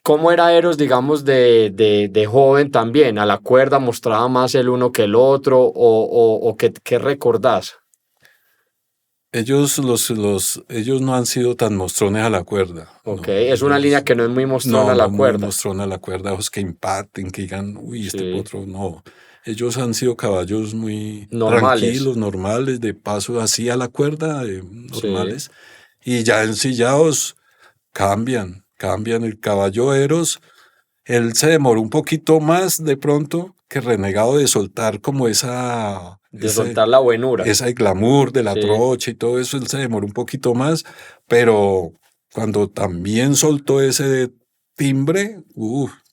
¿Cómo era Eros, digamos, de joven también? ¿A la cuerda mostraba más el uno que el otro? ¿O qué recordás? Ellos no han sido tan mostrones a la cuerda, Ok, no, es una línea ellos, que no es muy mostrona no, a la no muy cuerda. mostrón a la cuerda, ojos que impacten, que digan, uy, este Sí, potro, no. Ellos han sido caballos muy normales. tranquilos, normales, de paso así a la cuerda, Sí. normales, y ya ensillados cambian. El caballo Eros, él se demoró un poquito más de pronto que Renegado de soltar como De soltar la buenura. esa glamour de la Sí. trocha y todo eso, él se demoró un poquito más, pero cuando también soltó ese timbre,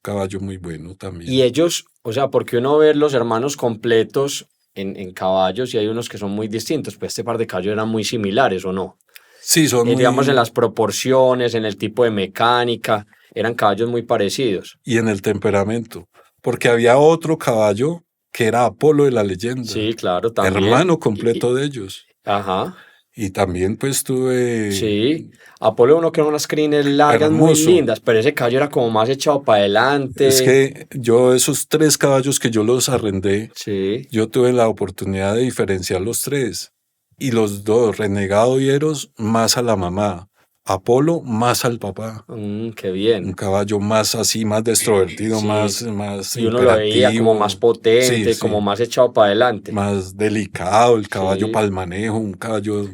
caballo muy bueno Y también. ellos, o sea, porque uno ve los hermanos completos en caballos y hay unos que son muy distintos, pues este par de caballos eran muy similares, ¿o no? Sí, son Digamos en muy, las proporciones, en el tipo de mecánica, eran caballos muy parecidos. y en el temperamento, porque había otro caballo que era Apolo de la Sí, leyenda, claro, también. hermano completo de ellos. Ajá, Y también pues tuve sí. Apolo uno que eran unas crines largas muy hermoso. lindas, pero ese caballo era como más echado para Es adelante. que yo esos tres caballos que yo los arrendé, Sí. yo tuve la oportunidad de diferenciar los tres. Y los dos, Renegado y Eros, más a la mamá. Apolo, más al papá. Qué Un bien. caballo más así, más extrovertido, Sí. más Y uno lo veía como más imperativo. Sí, potente, como sí. más echado para adelante. Más delicado, el caballo Sí. para el manejo, un caballo.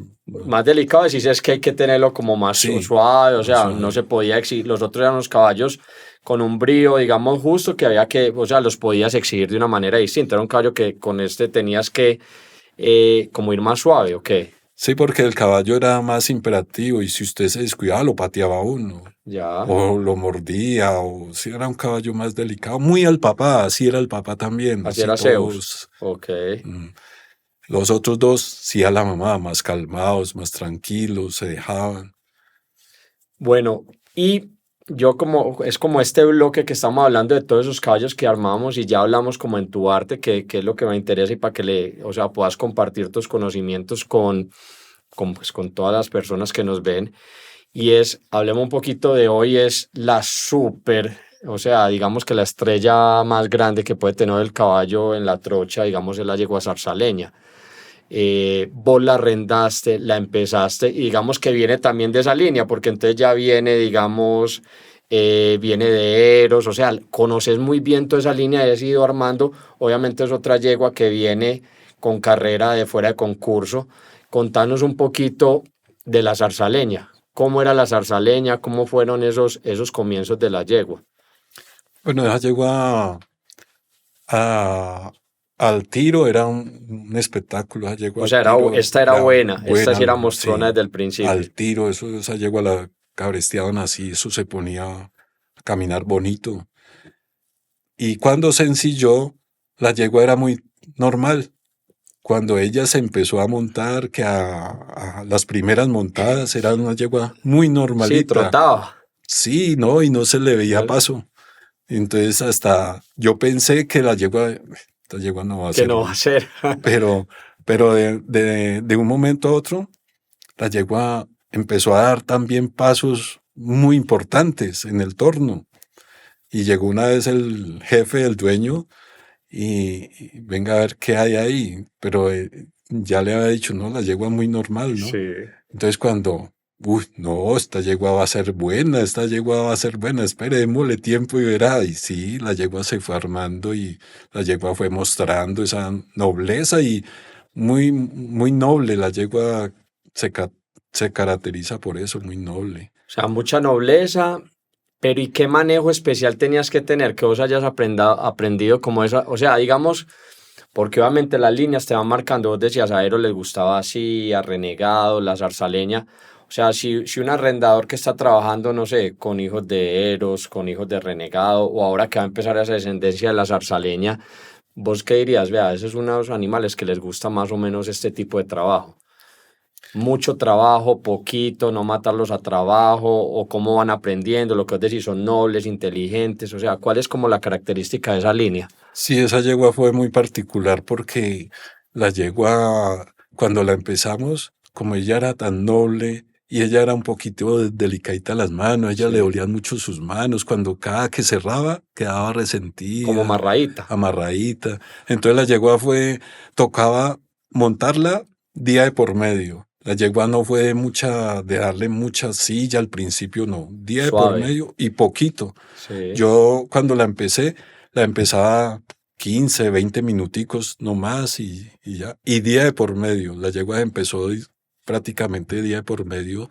Más delicado decís es que hay que tenerlo como más Sí, suave, o más sea, no se suave. podía exigir, los otros eran los caballos con un brío, digamos, justo que había que, o sea, los podías exigir de una manera distinta, era un caballo que con este tenías que como ir más suave, ¿ok? Sí, porque el caballo era más imperativo y si usted se descuidaba lo pateaba a uno. Ya, O lo mordía, o si era un caballo más delicado, muy al papá, así era el papá también, así así era Zeus, todos. ok. mm. Los otros dos, sí a la mamá, más calmados, más tranquilos, se dejaban. Bueno, y yo como, es como este bloque que estamos hablando de todos esos caballos que armamos y ya hablamos como en tu arte, que es lo que me interesa y para que o sea, puedas compartir tus conocimientos pues, con todas las personas que nos ven. Y hablemos un poquito de hoy, es la super, o sea, digamos que la estrella más grande que puede tener el caballo en la trocha, digamos, es la yegua zarzaleña. Vos la arrendaste, la empezaste, y digamos que viene también de esa línea, porque entonces ya viene, digamos, viene de Eros, o sea, conoces muy bien toda esa línea y has ido armando. Obviamente es otra yegua que viene con carrera de fuera de concurso. Contanos un poquito de la zarzaleña. ¿Cómo era la zarzaleña? ¿Cómo fueron esos comienzos de la yegua? Bueno, esa yegua a- al tiro era un espectáculo, esa yegua O al sea, tiro esta era era buena, esta buena, sí era mostrona sí, desde el principio. al tiro, eso, esa yegua la cabresteaban así, eso se ponía a caminar bonito. Y cuando se ensilló, la yegua era muy normal. Cuando ella se empezó a montar, que a las primeras montadas era una yegua muy Sí, normalita. trotaba. Sí, no, y no se le veía ¿No? paso. Entonces hasta yo pensé que esta yegua no va a Que ser, no va a ser. pero, pero de un momento a otro, la yegua empezó a dar también pasos muy importantes en el torno. Y llegó una vez el jefe, el dueño, y venga a ver qué hay ahí. Pero ya le había dicho, no, la yegua muy normal, ¿no? Sí. Entonces cuando, uy, no, esta yegua va a ser buena, esta yegua va a ser buena, espere, démosle tiempo y verá. Y sí, la yegua se fue armando y la yegua fue mostrando esa nobleza y muy, muy noble. La yegua se, ca- se caracteriza por eso, muy noble. O sea, mucha nobleza, pero ¿y qué manejo especial tenías que tener que vos hayas aprendido como esa? O sea, digamos, porque obviamente las líneas te van marcando, vos decías, a Eros les gustaba así, a Renegado, la zarzaleña. O sea, si un arrendador que está trabajando, no sé, con hijos de Eros, con hijos de Renegado, o ahora que va a empezar esa descendencia de la zarzaleña, ¿vos qué dirías? Vea, esos son unos animales que les gusta más o menos este tipo de trabajo. Mucho trabajo, poquito, no matarlos a trabajo, o cómo van aprendiendo, lo que os decís, son nobles, inteligentes, o sea, ¿cuál es como la característica de esa línea? Sí, esa yegua fue muy particular porque la yegua, cuando la empezamos, como ella era tan noble y ella era un poquito delicadita las manos, a ella le Sí, dolían mucho sus manos, cuando cada que cerraba quedaba como resentida, marraíta. amarradita. Entonces la yegua tocaba montarla día de por medio. La yegua no fue de darle mucha silla al principio, no, día de por Suave. medio y poquito. Sí. Yo cuando la empezaba 15, 20 minuticos no más y ya. Y día de por medio. La yegua empezó prácticamente día de por medio,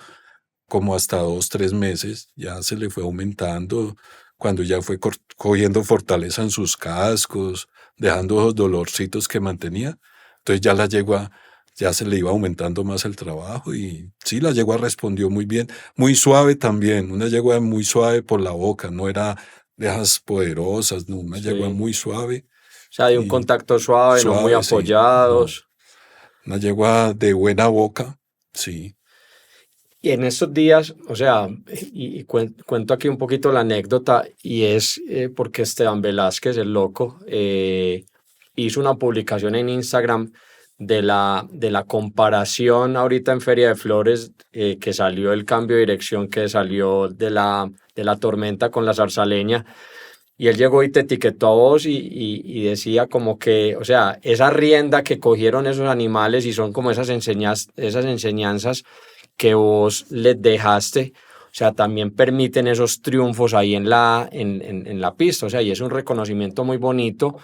como hasta 2, 3 meses. Ya se le fue aumentando cuando ya fue cogiendo fortaleza en sus cascos, dejando los dolorcitos que mantenía. Entonces ya la yegua ya se le iba aumentando más el trabajo y sí, la yegua respondió muy bien, muy suave también, una yegua muy suave por la boca, no era de esas poderosas, no, una yegua Sí. muy suave O sea, de un y contacto suave, no muy suave, sí, no, apoyados. una yegua de buena boca, sí. Y en estos días, o sea, cuento aquí un poquito la anécdota, y es porque Esteban Velázquez, el loco, hizo una publicación en Instagram de la comparación ahorita en Feria de Flores, que salió el cambio de dirección, que salió de la tormenta con la zarzaleña. Y él llegó y te etiquetó a vos y decía como que, o sea, esa rienda que cogieron esos animales y son como esas enseñanzas que vos les dejaste, o sea, también permiten esos triunfos ahí en la pista, o sea, y es un reconocimiento muy bonito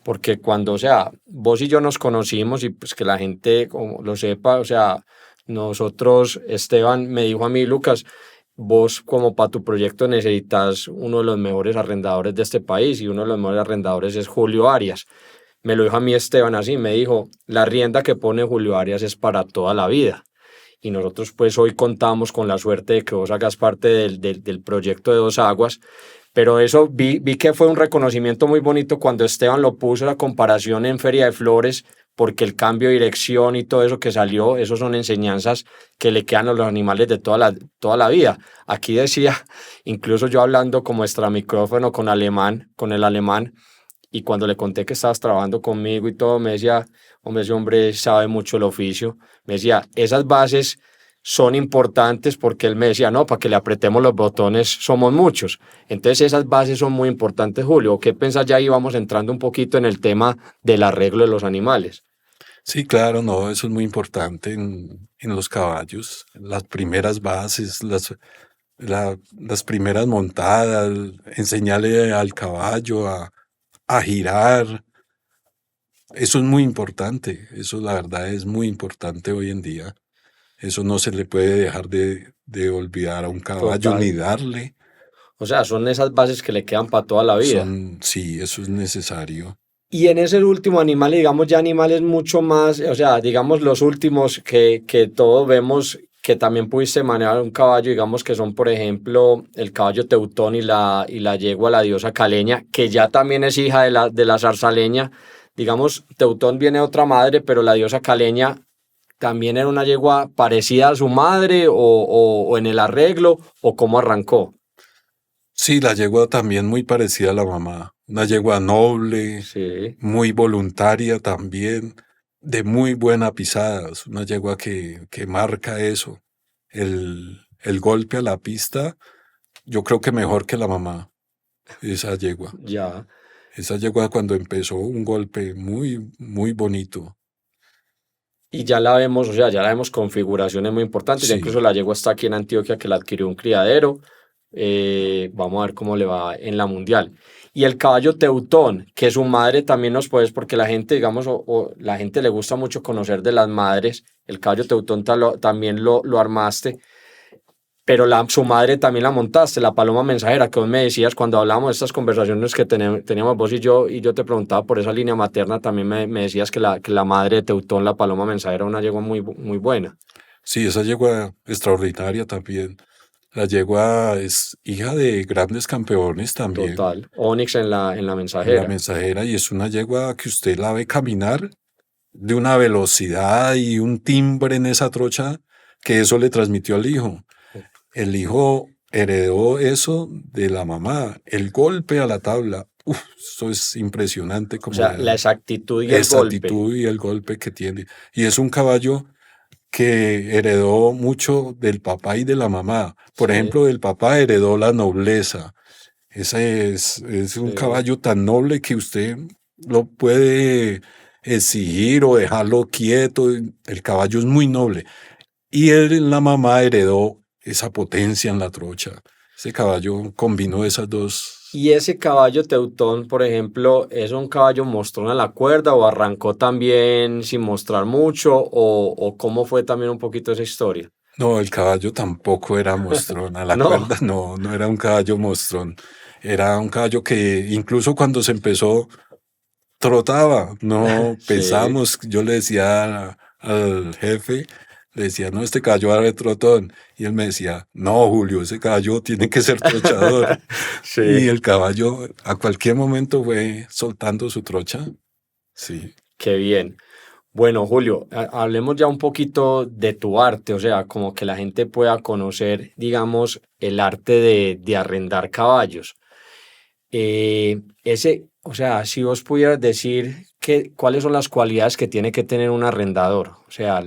porque cuando, o sea, vos y yo nos conocimos y pues que la gente como lo sepa, o sea, nosotros, Esteban me dijo a mí, Lucas, vos como para tu proyecto necesitas uno de los mejores arrendadores de este país y uno de los mejores arrendadores es Julio Arias. Me lo dijo a mí Esteban así, me dijo, la rienda que pone Julio Arias es para toda la vida. Y nosotros pues hoy contamos con la suerte de que vos hagas parte del proyecto de Dos Aguas, pero eso vi que fue un reconocimiento muy bonito cuando Esteban lo puso la comparación en Feria de Flores, porque el cambio de dirección y todo eso que salió, eso son enseñanzas que le quedan a los animales de toda la vida. Aquí decía, incluso yo hablando como extra micrófono con el alemán, y cuando le conté que estabas trabajando conmigo y todo, me decía, hombre, ese hombre sabe mucho el oficio. Me decía, esas bases son importantes porque él me decía, no, para que le apretemos los botones somos muchos. Entonces esas bases son muy importantes, Julio. ¿Qué pensás? Ya íbamos entrando un poquito en el tema del arreglo de los animales. Sí, claro, no, eso es muy importante en los caballos, las primeras bases, las primeras montadas, enseñarle al caballo a girar. Eso es muy importante, eso la verdad es muy importante hoy en día. Eso no se le puede dejar de olvidar a un caballo Total. ni darle. O sea, son esas bases que le quedan para toda la vida. Sí, eso es necesario. Y en ese último animal, digamos ya animales mucho más, o sea, digamos los últimos que todos vemos que también pudiste manejar un caballo, digamos que son, por ejemplo, el caballo teutón y la yegua, la diosa caleña, que ya también es hija de la zarzaleña. Digamos, teutón viene de otra madre, pero la diosa caleña también era una yegua parecida a su madre o en el arreglo o cómo arrancó. Sí, la yegua también muy parecida a la mamá. Una yegua noble, Sí. muy voluntaria también, de muy buena pisada. Es una yegua que marca eso. El golpe a la pista, yo creo que mejor que la mamá, esa yegua. Ya. Esa yegua cuando empezó un golpe muy, muy bonito. Y ya la vemos, o sea, ya la vemos configuraciones muy importantes. Ya incluso Sí, la yegua está aquí en Antioquia, que la adquirió un criadero. Vamos a ver cómo le va en la mundial. Y el caballo Teutón, que su madre también nos puedes, porque la gente, digamos, o la gente le gusta mucho conocer de las madres. El caballo Teutón también lo armaste, pero su madre también la montaste, la paloma mensajera, que vos me decías cuando hablábamos de estas conversaciones que teníamos vos y yo te preguntaba por esa línea materna, también me decías que la madre de Teutón, la paloma mensajera, era una yegua muy buena. sí, esa yegua extraordinaria también. La yegua es hija de grandes campeones también Total. Onix en la en la mensajera. mensajera y es una yegua que usted la ve caminar de una velocidad y un timbre en esa trocha que eso le transmitió al hijo. El hijo heredó eso de la mamá, el golpe a la tabla. Uf, eso es impresionante O como sea, la la exactitud y el golpe. exactitud y el golpe que tiene. Y es un caballo que heredó mucho del papá y de la mamá. Por Sí, ejemplo, del papá heredó la nobleza. Ese es un sí. caballo tan noble que usted lo puede exigir o dejarlo quieto. El caballo es muy noble. Y él, la mamá heredó esa potencia en la trocha. Ese caballo combinó esas dos. Y ese caballo Teutón, por ejemplo, ¿es un caballo mostrón a la cuerda o arrancó también sin mostrar mucho o cómo fue también un poquito esa historia? No, el caballo tampoco era mostrón. A la No, cuerda no, no era un caballo mostrón. Era un caballo que incluso cuando se empezó trotaba, no sí. pensamos, yo le decía al jefe, le decía, no, este caballo va de trotón. Y él me decía, no, Julio, ese caballo tiene que ser trochador. Y Sí, el caballo a cualquier momento fue soltando su trocha. Sí. qué bien. Bueno, Julio, hablemos ya un poquito de tu arte, o sea, como que la gente pueda conocer, digamos, el arte de arrendar caballos. O sea, si vos pudieras decir cuáles son las cualidades que tiene que tener un arrendador, o sea,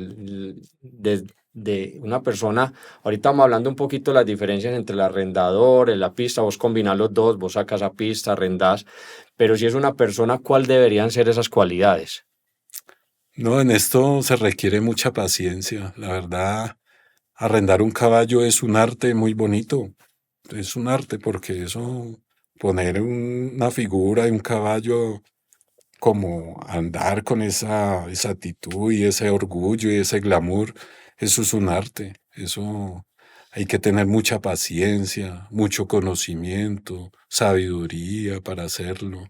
de una persona, ahorita vamos hablando un poquito de las diferencias entre el arrendador, la pista, vos combinás los dos, vos sacas a pista, arrendás, pero si es una persona, ¿cuál deberían ser esas cualidades? No, en esto se requiere mucha paciencia. La verdad, arrendar un caballo es un arte muy bonito. Es un arte porque eso, poner una figura de un caballo como andar con esa actitud y ese orgullo y ese glamour, eso es un arte. Eso hay que tener mucha paciencia, mucho conocimiento, sabiduría para hacerlo.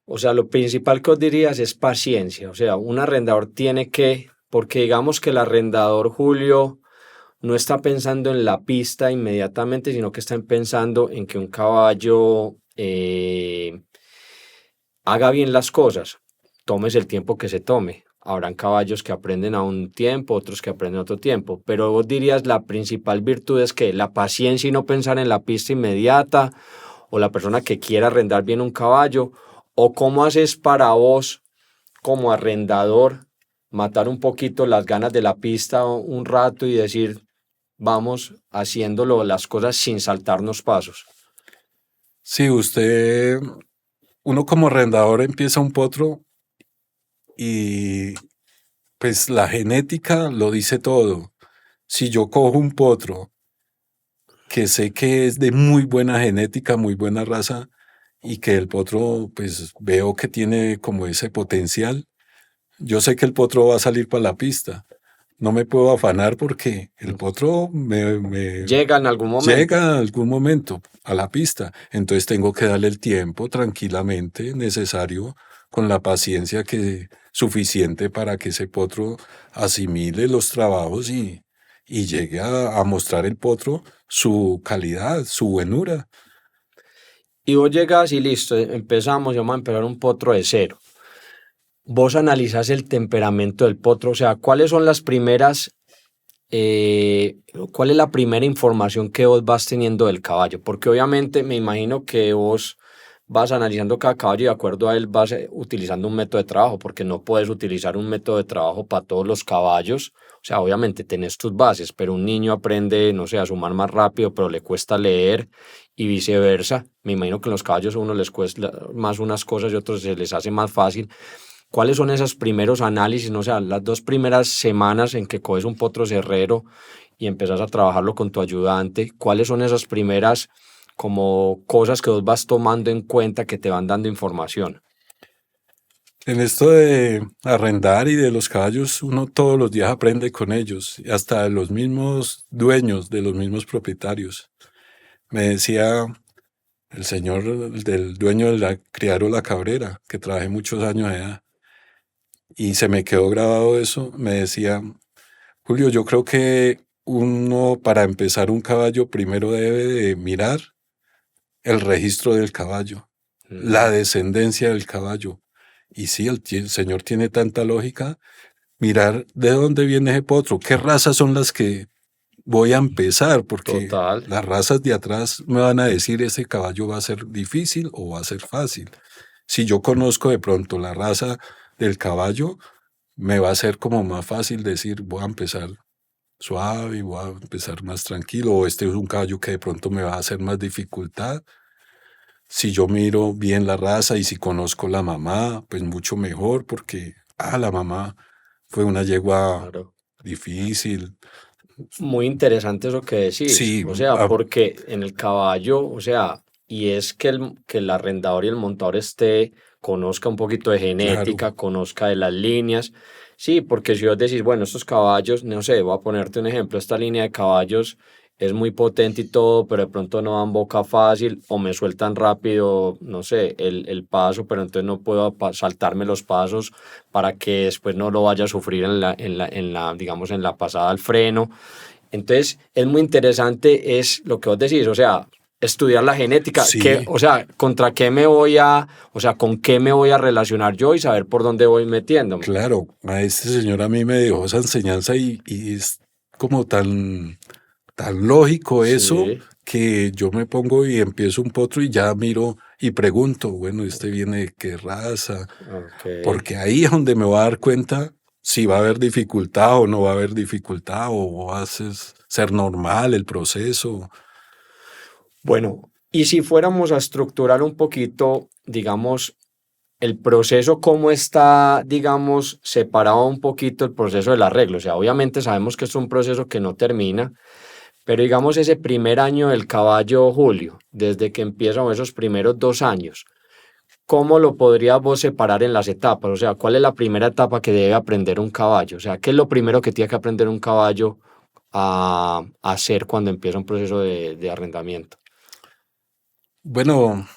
O sea, lo principal que os dirías es paciencia. O sea, un arrendador tiene que, porque digamos que el arrendador, Julio, no está pensando en la pista inmediatamente, sino que está pensando en que un caballo haga bien las cosas. Tomes el tiempo que se tome. Habrán caballos que aprenden a un tiempo, otros que aprenden a otro tiempo. Pero vos dirías la principal virtud es que la paciencia y no pensar en la pista inmediata, o la persona que quiera arrendar bien un caballo, o cómo haces para vos como arrendador matar un poquito las ganas de la pista un rato y decir, vamos haciéndolo las cosas sin saltarnos pasos. Si usted, uno como arrendador empieza un potro y pues la genética lo dice todo. Si yo cojo un potro que sé que es de muy buena genética, muy buena raza, y que el potro, pues veo que tiene como ese potencial. Yo sé que el potro va a salir para la pista. No me puedo afanar porque el potro Llega en algún momento. llega en algún momento a la pista. Entonces tengo que darle el tiempo tranquilamente necesario, con la paciencia que suficiente para que ese potro asimile los trabajos y llegue a mostrar el potro su calidad, su buenura. Y vos llegas y listo, empezamos, y vamos a empezar un potro de cero. Vos analizás el temperamento del potro, o sea, ¿cuáles son las primeras, cuál es la primera información que vos vas teniendo del caballo? Porque obviamente me imagino que vos vas analizando cada caballo y de acuerdo a él vas utilizando un método de trabajo, porque no puedes utilizar un método de trabajo para todos los caballos. O sea, obviamente tenés tus bases, pero un niño aprende, no sé, a sumar más rápido, pero le cuesta leer y viceversa. Me imagino que en los caballos a uno les cuesta más unas cosas y a otros se les hace más fácil. ¿Cuáles son esos primeros análisis? No sé, las 2 primeras semanas en que coges un potro cerrero y empezás a trabajarlo con tu ayudante, ¿cuáles son esas primeras como cosas que vos vas tomando en cuenta que te van dando información? En esto de arrendar y de los caballos, uno todos los días aprende con ellos, y hasta de los mismos dueños, de los mismos propietarios. Me decía el señor del dueño de la criadero La Cabrera, que trabajé muchos años allá, y se me quedó grabado eso. Me decía, Julio, yo creo que uno para empezar un caballo primero debe de mirar el registro del caballo, la descendencia del caballo. Y sí, el señor tiene tanta lógica. Mirar de dónde viene ese potro, qué razas son las que voy a empezar, porque Total. las razas de atrás me van a decir ese caballo va a ser difícil o va a ser fácil. Si yo conozco de pronto la raza del caballo, me va a ser como más fácil decir voy a empezar suave, voy a empezar más tranquilo, o este es un caballo que de pronto me va a hacer más dificultad. Si yo miro bien la raza y si conozco la mamá, pues mucho mejor, porque la mamá fue una yegua Claro. difícil. Muy interesante eso que decís, Sí, o sea, porque en el caballo, o sea, y es que el arrendador y el montador conozca un poquito de claro, genética, conozca de las líneas, sí, porque si vos decís, bueno, estos caballos, no sé, voy a ponerte un ejemplo, esta línea de caballos es muy potente y todo, pero de pronto no dan boca fácil o me sueltan rápido, no sé, el paso, pero entonces no puedo saltarme los pasos para que después no lo vaya a sufrir digamos, en la pasada al freno. Entonces, es muy interesante, es lo que vos decís, o sea, estudiar la genética, sí, o sea, contra qué me voy a, o sea, con qué me voy a relacionar yo y saber por dónde voy metiéndome. claro. A este señor a mí me dejó esa enseñanza y es como tan lógico eso Sí, que yo me pongo y empiezo un potro y ya miro y pregunto, bueno, ¿este viene de qué raza? ok. Porque ahí es donde me voy a dar cuenta si va a haber dificultad o no va a haber dificultad o va a ser normal el proceso. Bueno, y si fuéramos a estructurar un poquito, digamos, el proceso, cómo está, digamos, separado un poquito el proceso del arreglo. O sea, obviamente sabemos que es un proceso que no termina, pero digamos ese primer año del caballo, Julio, desde que empiezan esos primeros 2 años, ¿cómo lo podrías vos separar en las etapas? O sea, ¿cuál es la primera etapa que debe aprender un caballo? O sea, ¿qué es lo primero que tiene que aprender un caballo a hacer cuando empieza un proceso de arrendamiento? Bueno,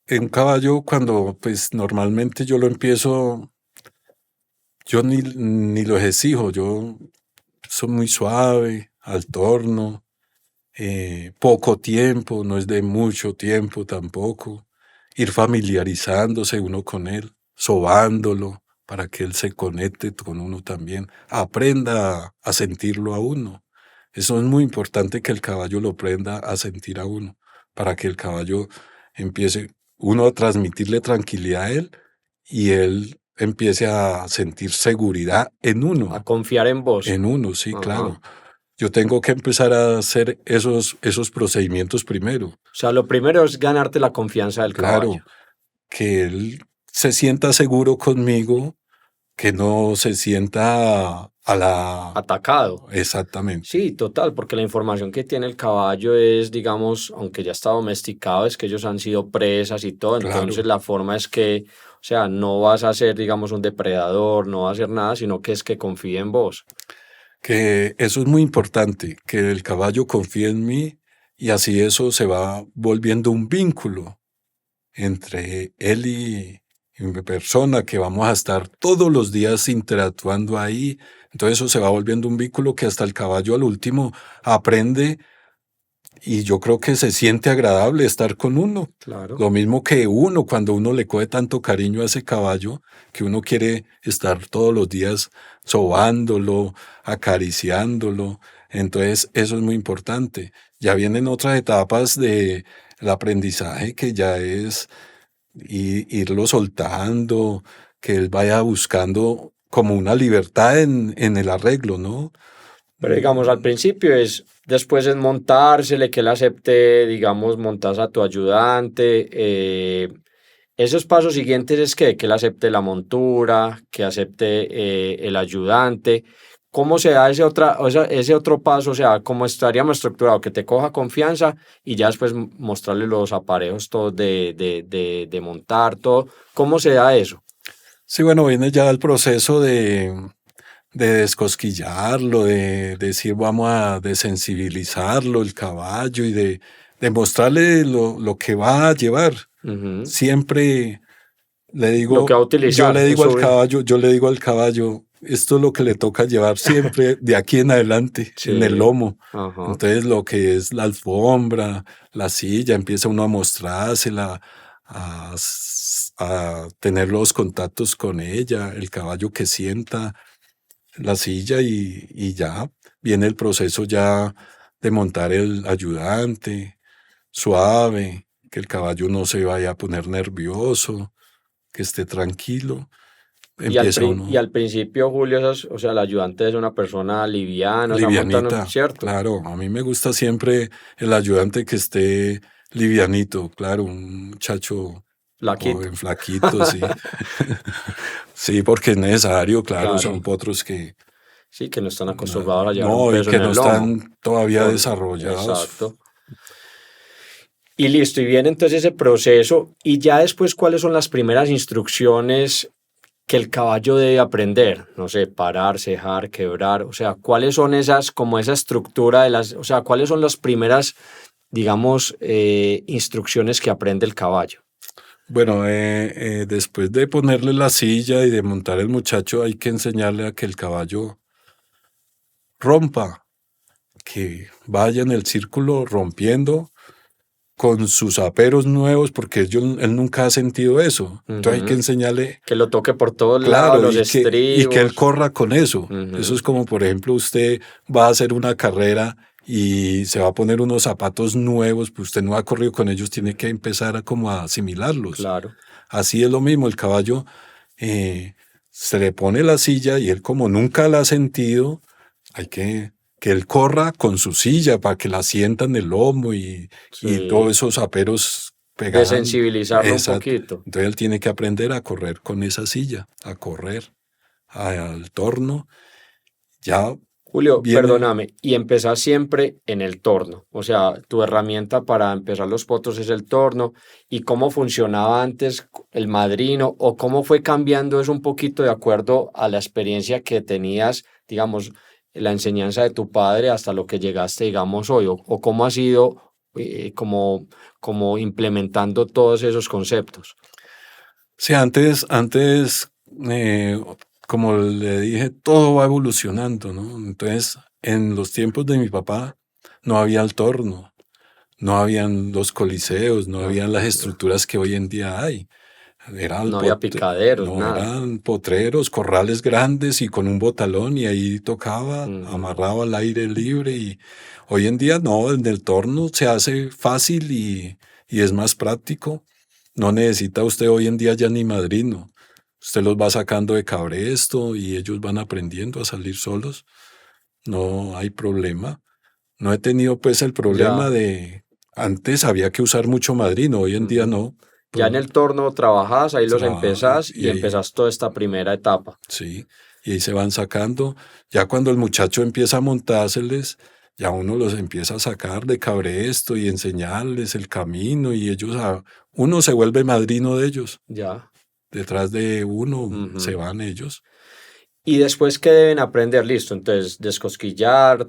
en un caballo cuando pues normalmente yo lo empiezo, yo ni los exijo, yo soy muy suave, al torno, poco tiempo, no es de mucho tiempo tampoco. Ir familiarizándose uno con él, sobándolo para que él se conecte con uno también, aprenda a sentirlo a uno. Eso es muy importante que el caballo lo aprenda a sentir a uno, para que el caballo empiece uno a transmitirle tranquilidad a él y él empiece a sentir seguridad A confiar en uno, sí, Ajá. claro. Yo tengo que empezar a hacer esos procedimientos primero. O sea, lo primero es ganarte la confianza del caballo. Claro, que él se sienta seguro conmigo, que no se sienta atacado. Exactamente. Sí, total, porque la información que tiene el caballo es, digamos, aunque ya está domesticado, es que ellos han sido presas y todo, entonces Claro. la forma es que, o sea, no vas a ser, digamos, un depredador, no vas a hacer nada, sino que es que confíe en vos. Que eso es muy importante, que el caballo confíe en mí y así eso se va volviendo un vínculo entre él y mi persona, que vamos a estar todos los días interactuando ahí. Entonces eso se va volviendo un vínculo que hasta el caballo al último aprende y yo creo que se siente agradable estar con uno. Claro. Lo mismo que uno, cuando uno le coge tanto cariño a ese caballo, que uno quiere estar todos los días sobándolo, acariciándolo. Entonces, eso es muy importante. Ya vienen otras etapas del aprendizaje que ya es irlo soltando, que él vaya buscando como una libertad en el arreglo, ¿no? Pero digamos, al principio después es montársele, que él acepte, digamos, montas a tu ayudante. Esos pasos siguientes es que él acepte la montura, que acepte el ayudante. ¿Cómo se da ese otro paso? O sea, ¿cómo estaríamos estructurado? Que te coja confianza y ya después mostrarle los aparejos todos de montar, todo. ¿Cómo se da eso? Sí, bueno, viene ya el proceso de descosquillarlo, de decir vamos a desensibilizarlo, el caballo, y de mostrarle lo que va a llevar. Ujú. Siempre le Lo que digo, va a utilizar en su vida. yo le digo al caballo, esto es lo que le toca llevar siempre de aquí en adelante, en el Sí. lomo. Ajá. Entonces lo que es la alfombra, la silla, empieza uno a mostrársela, a tener los contactos con ella, el caballo que sienta la silla y ya viene el proceso ya de montar el ayudante, suave, que el caballo no se vaya a poner nervioso, que esté tranquilo. Empieza Y uno al principio, Julio, o sea, el ayudante es una persona liviana, o sea, montan, livianita, ¿cierto? claro. A mí me gusta siempre el ayudante que esté livianito, claro, un muchacho Flaquito. joven, flaquito, sí. Sí, porque es necesario, claro, Claro. son potros que Sí, que no están acostumbrados a llevar un no, y peso en que no el lomo. están todavía Por, desarrollados. exacto. Y listo, y viene entonces ese proceso, y ya después, ¿cuáles son las primeras instrucciones que el caballo debe aprender? No sé, parar, cejar, quebrar, o sea, ¿cuáles son esas, como esa estructura de o sea, cuáles son las primeras, digamos, instrucciones que aprende el caballo? Bueno, después de ponerle la silla y de montar el muchacho, hay que enseñarle a que el caballo rompa, que vaya en el círculo rompiendo con sus aperos nuevos, porque él nunca ha sentido eso. Entonces hay que Ujú. enseñarle, Que lo toque por todos lados, claro, los y que él estribos. corra con eso. Eso Ujú. es como, por ejemplo, usted va a hacer una carrera y se va a poner unos zapatos nuevos, pues usted no ha corrido con ellos, tiene que empezar a como a asimilarlos. Claro. Así es lo mismo, el caballo eh, se le pone la silla y él como nunca la ha sentido, hay que él corra con su silla para que la sienta en el lomo y todos Sí. esos aperos pegaran. Desensibilizarlo un Exacto. poquito. Entonces él tiene que aprender a correr con esa silla, a correr al torno. Ya Julio, viene, perdóname, y empezar siempre en el torno. O sea, tu herramienta para empezar los potros es el torno. ¿Y cómo funcionaba antes el madrino? ¿O cómo fue cambiando eso un poquito de acuerdo a la experiencia que tenías, digamos, la enseñanza de tu padre hasta lo que llegaste, digamos, hoy? ¿O cómo ha sido como implementando todos esos conceptos? sí, antes, eh, como le dije, todo va evolucionando, ¿no? Entonces, en los tiempos de mi papá no había el torno, no habían los coliseos, no No, habían las estructuras que hoy en día hay. no había picaderos, No, nada. eran potreros, corrales grandes y con un botalón y ahí tocaba, Ujú. amarraba al aire libre y hoy en día no, en el torno se hace fácil y es más práctico. No necesita usted hoy en día ya ni madrino. Usted los va sacando de cabresto y ellos van aprendiendo a salir solos. No hay problema. No he tenido pues el problema Ya. de antes había que usar mucho madrino, hoy en día Ujú. no. Ya en Pues, el torno trabajás, ahí los trabaja empezás y y ahí empezás toda esta primera etapa. sí. y ahí se van sacando. Ya cuando el muchacho empieza a montárseles, ya uno los empieza a sacar de cabresto y enseñarles el camino y uno se vuelve madrino de ellos. Ya. Detrás de uno se van ellos. Y después, ¿qué deben aprender? Listo, entonces, descosquillar,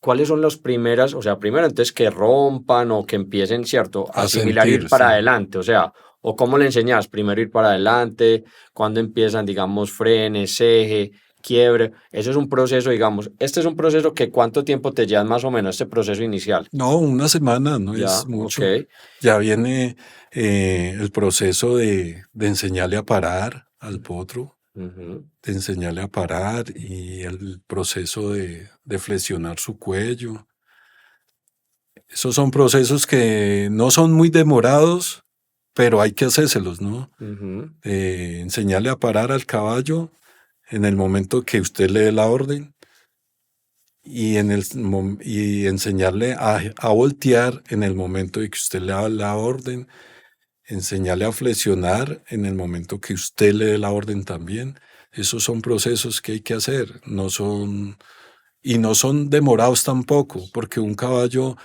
¿cuáles son las primeras? O sea, primero, entonces, que rompan o que empiecen, ¿cierto? A asimilar, sentir, ir para sí. adelante, o sea, o cómo le enseñas, primero ir para adelante, cuando empiezan, digamos, frenes, eje, quiebre. Eso es un proceso, digamos, este es un proceso que ¿cuánto tiempo te lleva más o menos este proceso inicial? No, una semana no Ya, es mucho. ok. Ya viene el proceso de enseñarle a parar al potro, Ujú. de enseñarle a parar y el proceso de flexionar su cuello. Esos son procesos que no son muy demorados, pero hay que hacérselos, ¿no? Ujú. Enseñarle a parar al caballo en el momento que usted le dé la orden y enseñarle a voltear en el momento de que usted le da la orden, enseñarle a flexionar en el momento que usted le dé la orden también. Esos son procesos que hay que hacer, no son demorados tampoco, porque un caballo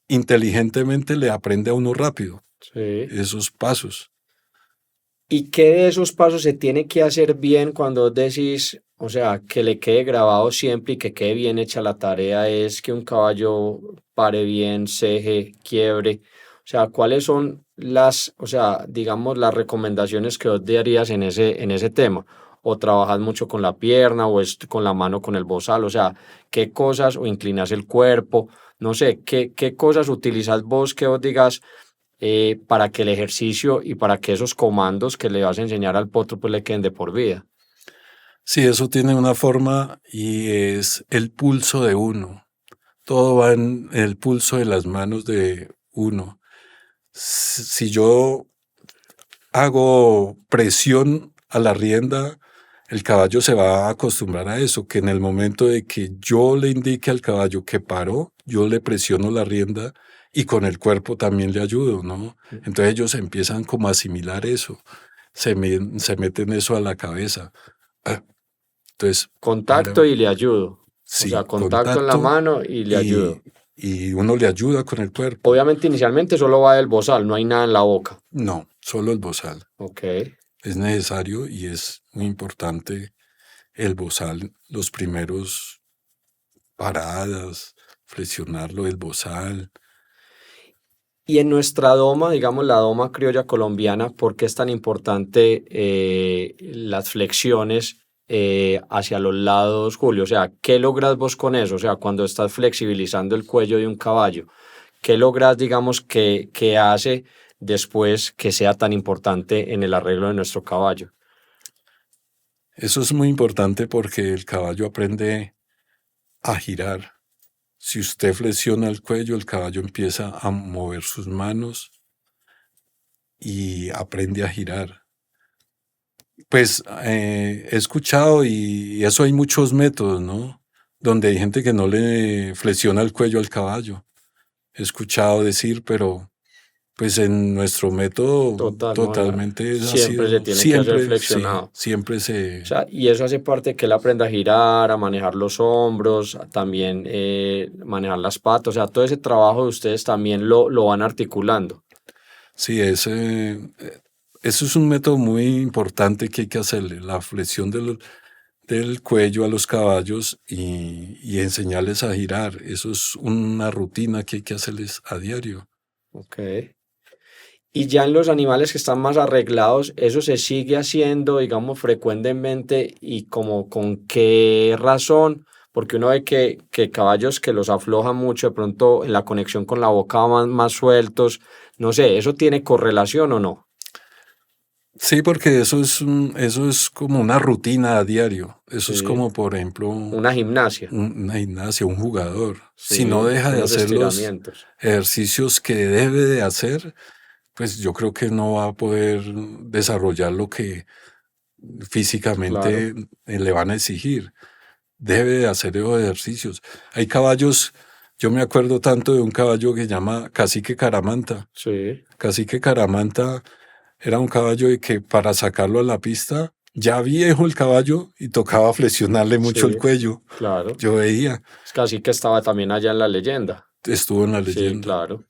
inteligentemente le aprende a uno rápido Sí. esos pasos. ¿Y qué de esos pasos se tiene que hacer bien cuando decís, o sea, que le quede grabado siempre y que quede bien hecha la tarea es que un caballo pare bien, ceje, quiebre? O sea, ¿cuáles son las, o sea, digamos, las recomendaciones que vos darías en ese tema? ¿O trabajas mucho con la pierna o es con la mano con el bozal? O sea, ¿qué cosas, o inclinas el cuerpo? No sé, ¿qué cosas utilizas vos que vos digas para que el ejercicio y para que esos comandos que le vas a enseñar al potro pues le queden de por vida? Sí, eso tiene una forma y es el pulso de uno. Todo va en el pulso de las manos de uno. Si yo hago presión a la rienda, el caballo se va a acostumbrar a eso, que en el momento de que yo le indique al caballo que paró, yo le presiono la rienda y con el cuerpo también le ayudo, ¿no? Entonces ellos empiezan como a asimilar eso, se meten eso a la cabeza. Entonces, Contacto y le ayudo. O sea, sí, contacto en la contacto mano y le ayudo. y uno le ayuda con el cuerpo. Obviamente inicialmente solo va del bozal, no hay nada en la boca. No, solo el bozal. Ok. Es necesario y es muy importante el bozal, los primeros paradas, flexionarlo del bozal. Y en nuestra doma, digamos la doma criolla colombiana, ¿por qué es tan importante las flexiones hacia los lados, Julio? O sea, ¿qué logras vos con eso? O sea, cuando estás flexibilizando el cuello de un caballo, ¿qué logras, digamos, que hace después que sea tan importante en el arreglo de nuestro caballo? Eso es muy importante porque el caballo aprende a girar. Si usted flexiona el cuello, el caballo empieza a mover sus manos y aprende a girar. Pues he escuchado y eso hay muchos métodos, ¿no? Donde hay gente que no le flexiona el cuello al caballo. He escuchado decir, pero pues en nuestro método Total, ¿no? totalmente ha Siempre se sido, tiene que hacer siempre, sí, flexionado. siempre O sea, y eso hace parte de que él aprenda a girar, a manejar los hombros, a también manejar las patas. O sea, todo ese trabajo de ustedes también lo van articulando. sí, eso es un método muy importante que hay que hacerle, la flexión del cuello a los caballos y enseñarles a girar. Eso es una rutina que hay que hacerles a diario. Ok. Y ya en los animales que están más arreglados, eso se sigue haciendo, digamos, frecuentemente y como con qué razón, porque uno ve que caballos que los aflojan mucho, de pronto en la conexión con la boca van más sueltos, no sé, ¿eso tiene correlación o no? Sí, porque eso es como una rutina a diario. Eso es Sí, como, por ejemplo, una gimnasia, una gimnasia, un jugador. Si no sí, deja de unos hacer los estiramientos. ejercicios que debe de hacer, pues yo creo que no va a poder desarrollar lo que Claro, físicamente le van a exigir. Debe de hacer esos ejercicios. Hay caballos, yo me acuerdo tanto de un caballo que se llama Cacique Caramanta. sí, Cacique Caramanta era un caballo de que para sacarlo a la pista ya viejo el caballo y tocaba flexionarle mucho el Sí, cuello. claro. Yo veía, Es casi que estaba también allá en la leyenda. estuvo en la Sí, leyenda. claro.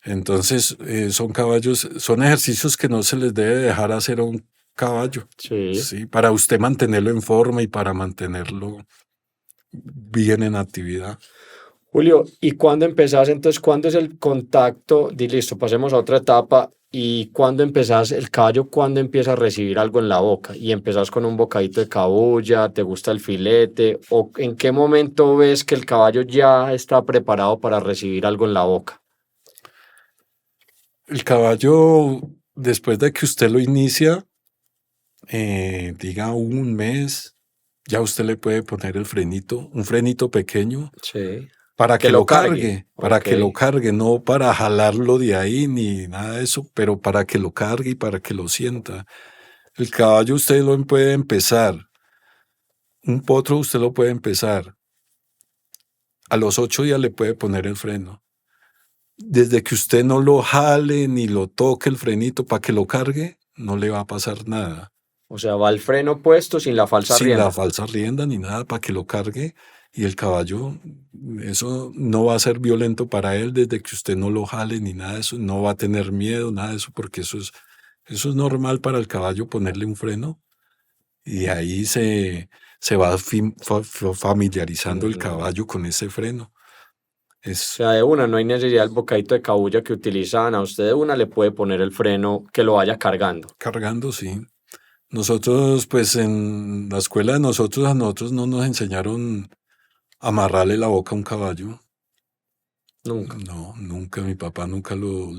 Entonces, son caballos, son ejercicios que no se les debe dejar hacer a un caballo, Sí. ¿sí? Para usted mantenerlo en forma y para mantenerlo bien en actividad. Julio, ¿y cuándo empezás? Entonces, ¿cuándo es el contacto? Di listo, pasemos a otra etapa. ¿Y cuándo empezás el caballo? ¿Cuándo empieza a recibir algo en la boca? ¿Y empezás con un bocadito de cabuya? ¿Te gusta el filete? ¿O en qué momento ves que el caballo ya está preparado para recibir algo en la boca? El caballo, después de que usted lo inicia, diga un mes, ya usted le puede poner el frenito, un frenito pequeño, Sí. para Que que lo lo cargue. cargue, para Ok. que lo cargue, no para jalarlo de ahí ni nada de eso, pero para que lo cargue y para que lo sienta. El caballo usted lo puede empezar, un potro usted lo puede empezar, a los 8 días le puede poner el freno. Desde que usted no lo jale ni lo toque el frenito para que lo cargue, no le va a pasar nada. O sea, va el freno puesto sin la falsa Sin la rienda. falsa rienda ni nada para que lo cargue y el caballo, eso no va a ser violento para él desde que usted no lo jale ni nada de eso, no va a tener miedo, nada de eso, porque eso es normal para el caballo ponerle un freno y de ahí se va familiarizando el Ujú. caballo con ese freno. O Es sea, de una, no hay necesidad del bocadito de cabuya que utilizaban. A usted de una le puede poner el freno que lo vaya cargando. cargando, sí. Nosotros, pues en la escuela de nosotros, a nosotros no nos enseñaron a amarrarle la boca a un caballo. Nunca. No, nunca, mi papá nunca lo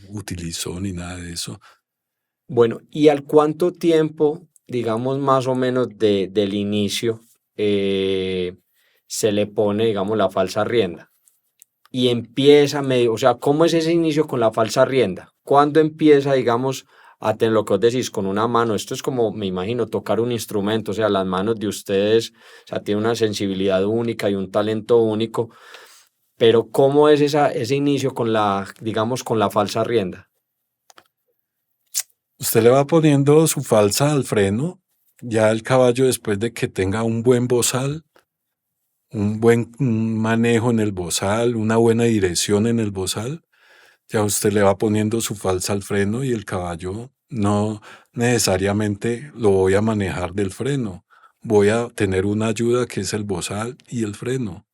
utilizó ni nada de eso. Bueno, ¿y al cuánto tiempo, digamos más o menos del inicio, eh, se le pone, digamos, la falsa rienda? Y empieza medio, o sea, ¿cómo es ese inicio con la falsa rienda? ¿Cuándo empieza, digamos, a tener lo que vos decís con una mano? Esto es como, me imagino, tocar un instrumento, o sea, las manos de ustedes, o sea, tienen una sensibilidad única y un talento único, pero ¿cómo es ese inicio con la, digamos, con la falsa rienda? Usted le va poniendo su falsa al freno, ya el caballo después de que tenga un buen bozal, un buen manejo en el bozal, una buena dirección en el bozal, ya usted le va poniendo su falsa al freno y el caballo no necesariamente lo voy a manejar del freno. Voy a tener una ayuda que es el bozal y el freno.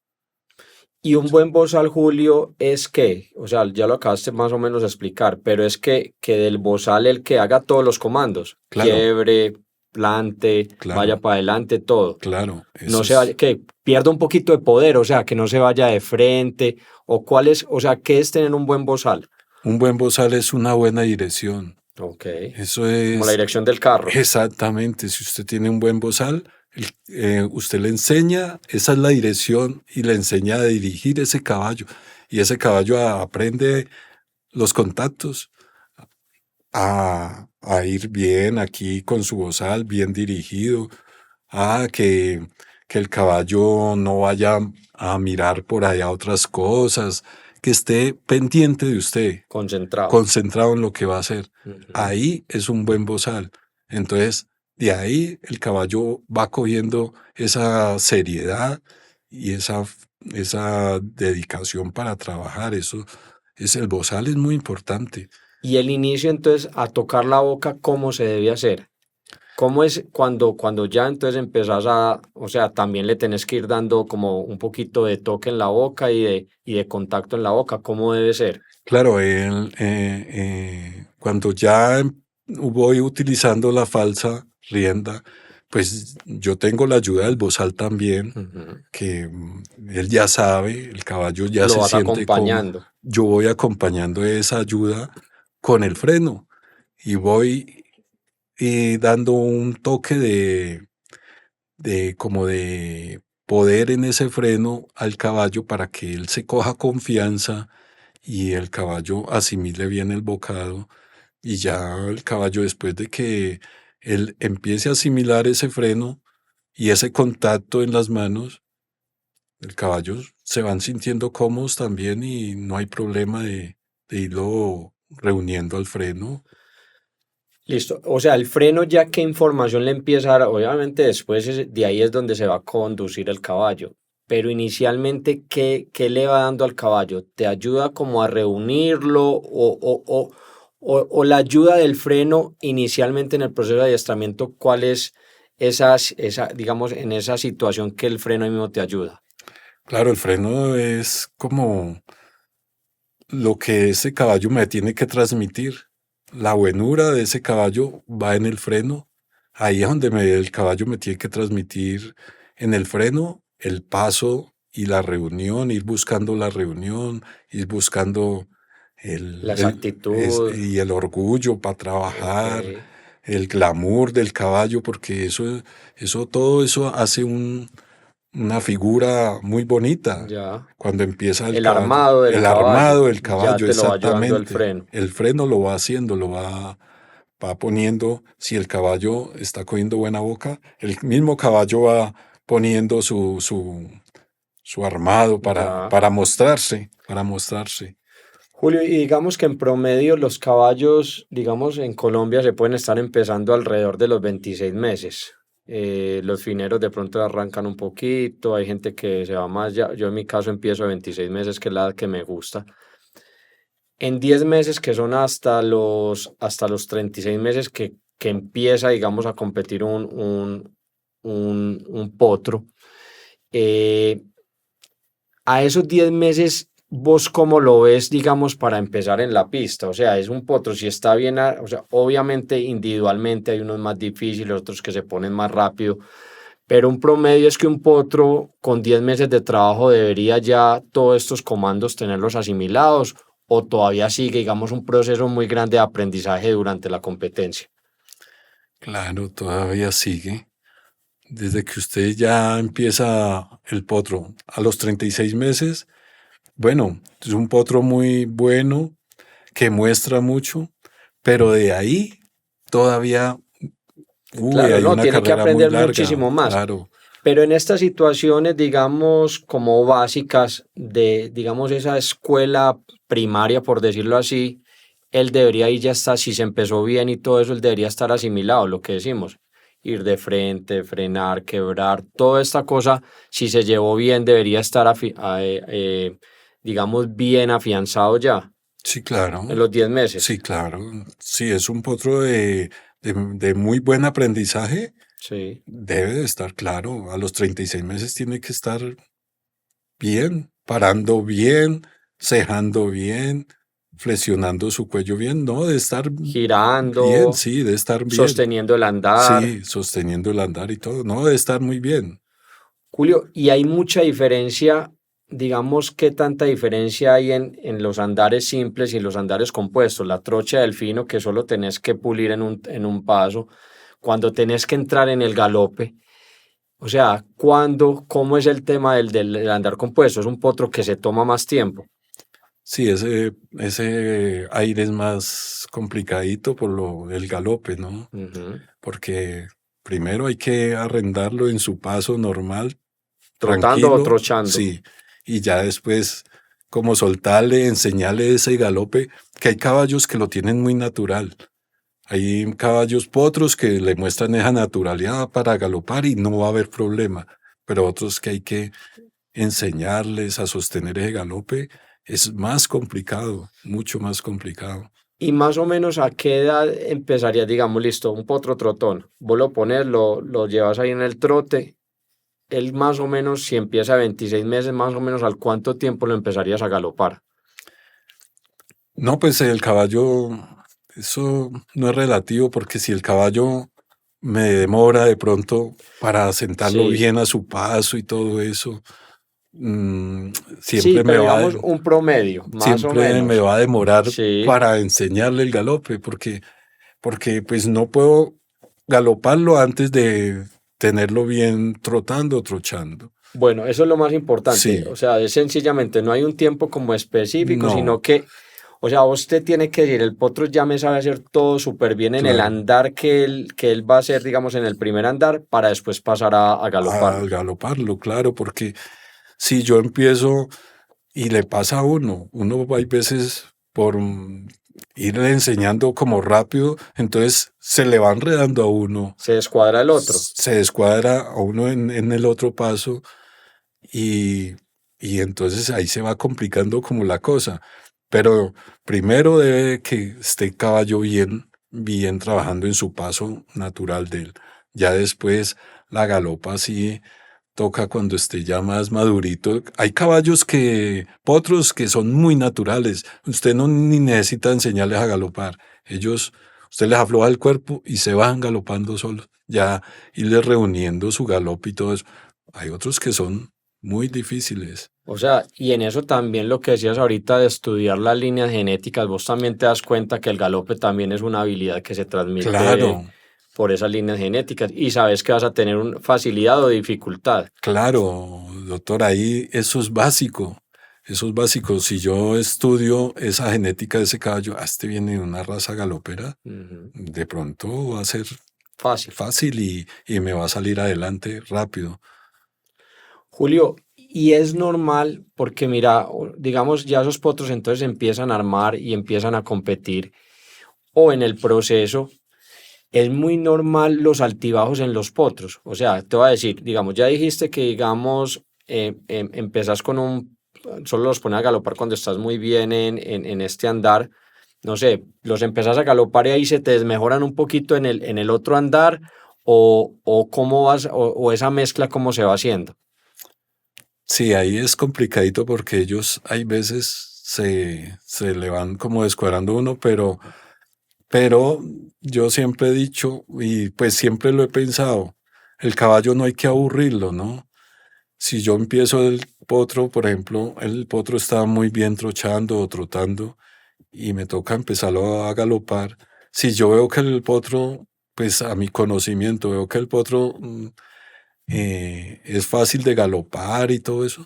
Y un buen bozal, Julio, es que, o sea, ya lo acabaste más o menos de explicar, pero es que del bozal el que haga todos los comandos, Claro, quiebre, plante, vaya claro, para adelante, todo. claro. No Eso se vaya, es que pierda un poquito de poder, o sea, que no se vaya de frente, o cuál es, o sea, ¿qué es tener un buen bozal? un buen bozal, es una buena dirección. Ok, Eso como la es dirección del carro. exactamente. Si usted tiene un buen bozal, usted le enseña, esa es la dirección y le enseña a dirigir ese caballo. Y ese caballo aprende los contactos, a ir bien aquí con su bozal, bien dirigido, que el caballo no vaya a mirar por allá otras cosas, que esté pendiente de usted, Concentrado. concentrado en lo que va a hacer. Ujú. Ahí es un buen bozal. Entonces, de ahí el caballo va cogiendo esa seriedad y esa dedicación para trabajar. Eso es el bozal es muy importante. Y el inicio entonces a tocar la boca, ¿cómo se debe hacer? ¿Cómo es cuando ya entonces empezás a, o sea, también le tenés que ir dando como un poquito de toque en la boca y de contacto en la boca? ¿Cómo debe ser? Claro, cuando ya voy utilizando la falsa rienda, pues yo tengo la ayuda del bozal también, Ujú. que él ya sabe, el caballo ya Lo se vas siente como acompañando. yo voy acompañando esa ayuda con el freno y voy dando un toque de como de poder en ese freno al caballo para que él se coja confianza y el caballo asimile bien el bocado y ya el caballo después de que él empiece a asimilar ese freno y ese contacto en las manos, el caballo se van sintiendo cómodos también y no hay problema de irlo reuniendo al freno. Listo. O sea, el freno ya qué información le empieza a dar, obviamente después de ahí es donde se va a conducir el caballo, pero inicialmente, ¿qué le va dando al caballo? ¿Te ayuda como a reunirlo o la ayuda del freno inicialmente en el proceso de adiestramiento? ¿Cuál es digamos, en esa situación que el freno ahí mismo te ayuda? Claro, el freno es como lo que ese caballo me tiene que transmitir. La buenura de ese caballo va en el freno. Ahí es donde el caballo me tiene que transmitir en el freno el paso y la reunión, ir buscando la reunión, ir buscando La exactitud. y el orgullo para Ok, trabajar, el glamour del caballo, porque todo eso hace una figura muy bonita. ya. Cuando empieza el El caballo, armado del el caballo armado del ya caballo, te lo va ayudando el exactamente. freno. El freno lo va haciendo, va poniendo, si el caballo está cogiendo buena boca, el mismo caballo va poniendo su armado Ya. para mostrarse, para mostrarse. Julio, y digamos que en promedio los caballos, digamos, en Colombia se pueden estar empezando alrededor de los 26 meses. Los fineros de pronto arrancan un poquito, hay gente que se va más ya. Yo en mi caso empiezo a 26 meses, que es la edad que me gusta. En 10 meses, que son hasta los 36 meses que empieza, digamos, a competir un potro. eh, a esos 10 meses, ¿vos cómo lo ves, digamos, para empezar en la pista? O sea, es un potro, si está bien, o sea, obviamente individualmente hay unos más difíciles, otros que se ponen más rápido, pero un promedio es que un potro con 10 meses de trabajo debería ya todos estos comandos tenerlos asimilados o todavía sigue, digamos, un proceso muy grande de aprendizaje durante la competencia. Claro, todavía sigue. Desde que usted ya empieza el potro a los 36 meses, bueno, es un potro muy bueno que muestra mucho, pero de ahí todavía, Claro, hay no, una tiene que carrera muy aprender larga, muchísimo más. claro. Pero en estas situaciones, digamos, como básicas de, digamos, esa escuela primaria, por decirlo así, él debería ir ya estar, si se empezó bien y todo eso, él debería estar asimilado, lo que decimos, ir de frente, frenar, quebrar, toda esta cosa, si se llevó bien, debería estar, digamos, bien afianzado ya Sí, claro, en los 10 sí, meses. claro. Sí, es un potro de muy buen aprendizaje, Sí. debe de estar claro. A los 36 meses tiene que estar bien, parando bien, cejando bien, flexionando su cuello bien, no, de estar bien, Girando, sí, de estar bien, sosteniendo el andar. sí, sosteniendo el andar y todo, no, de estar muy bien. Julio, y hay mucha diferencia, digamos, ¿qué tanta diferencia hay en los andares simples y en los andares compuestos? La trocha del fino que solo tenés que pulir en un paso, cuando tenés que entrar en el galope. O sea, ¿cómo es el tema del andar compuesto? Es un potro que se toma más tiempo. Sí, ese aire es más complicadito por lo del galope, ¿no? Ujú. Porque primero hay que arrendarlo en su paso normal, ¿Trotando o tranquilo, trochando? sí, y ya después como soltarle, enseñarle ese galope, que hay caballos que lo tienen muy natural. Hay caballos potros que le muestran esa naturalidad para galopar y no va a haber problema, pero otros que hay que enseñarles a sostener ese galope es más complicado, mucho más complicado. Y más o menos a qué edad empezaría, digamos, listo, un potro trotón. Vos lo pones, lo llevas ahí en el trote. Él más o menos, si empieza a 26 meses, más o menos al cuánto tiempo lo empezarías a galopar. No, pues el caballo, eso no es relativo porque si el caballo me demora de pronto para sentarlo Sí, bien a su paso y todo eso, mm, sí, siempre me pero va, digamos un promedio, más o siempre me menos. va a demorar Sí, para enseñarle el galope porque pues no puedo galoparlo antes de tenerlo bien trotando, trochando. bueno, eso es lo más importante. O Sí, sea, es sencillamente, no hay un tiempo como específico, sino no, que, o sea, usted tiene que decir, el potro ya me sabe hacer todo súper bien en el claro, andar que él va a hacer, digamos, en el primer andar, para después pasar a a galoparlo. galoparlo, claro, porque si yo empiezo y le pasa a uno hay veces por irle enseñando como rápido, entonces se le va enredando a uno. Se descuadra el otro. Se descuadra a uno en el otro paso y, y entonces ahí se va complicando como la cosa. Pero primero debe que esté el caballo bien trabajando en su paso natural de él. Ya después la galopa sí toca cuando esté ya más madurito. Hay potros que son muy naturales. Usted no ni necesita enseñarles a galopar. Usted les afloja el cuerpo y se van galopando solos. Ya irles reuniendo su galope y todo eso. Hay otros que son muy difíciles. O sea, y en eso también lo que decías ahorita de estudiar las líneas genéticas, vos también te das cuenta que el galope también es una habilidad que se transmite Claro, por esas líneas genéticas y sabes que vas a tener facilidad o dificultad. claro, doctor, ahí eso es básico. Eso es básico. Si yo estudio esa genética de ese caballo, este viene de una raza galopera, Ujú. de pronto va a ser Fácil. fácil y me va a salir adelante rápido. Julio, y es normal porque mira, digamos ya esos potros entonces empiezan a armar y empiezan a competir o en el proceso. Es muy normal los altibajos en los potros. O sea, te voy a decir, digamos, ya dijiste que, digamos, empezás con solo los pones a galopar cuando estás muy bien en este andar. No sé, los empezás a galopar y ahí se te desmejoran un poquito en el otro andar o cómo vas, o esa mezcla cómo se va haciendo. Sí, ahí es complicadito porque ellos hay veces se le van como descuadrando uno, pero yo siempre he dicho, y pues siempre lo he pensado, el caballo no hay que aburrirlo, ¿no? Si yo empiezo el potro, por ejemplo, el potro está muy bien trochando o trotando y me toca empezarlo a galopar. Si yo veo que el potro, pues a mi conocimiento, veo que el potro es fácil de galopar y todo eso,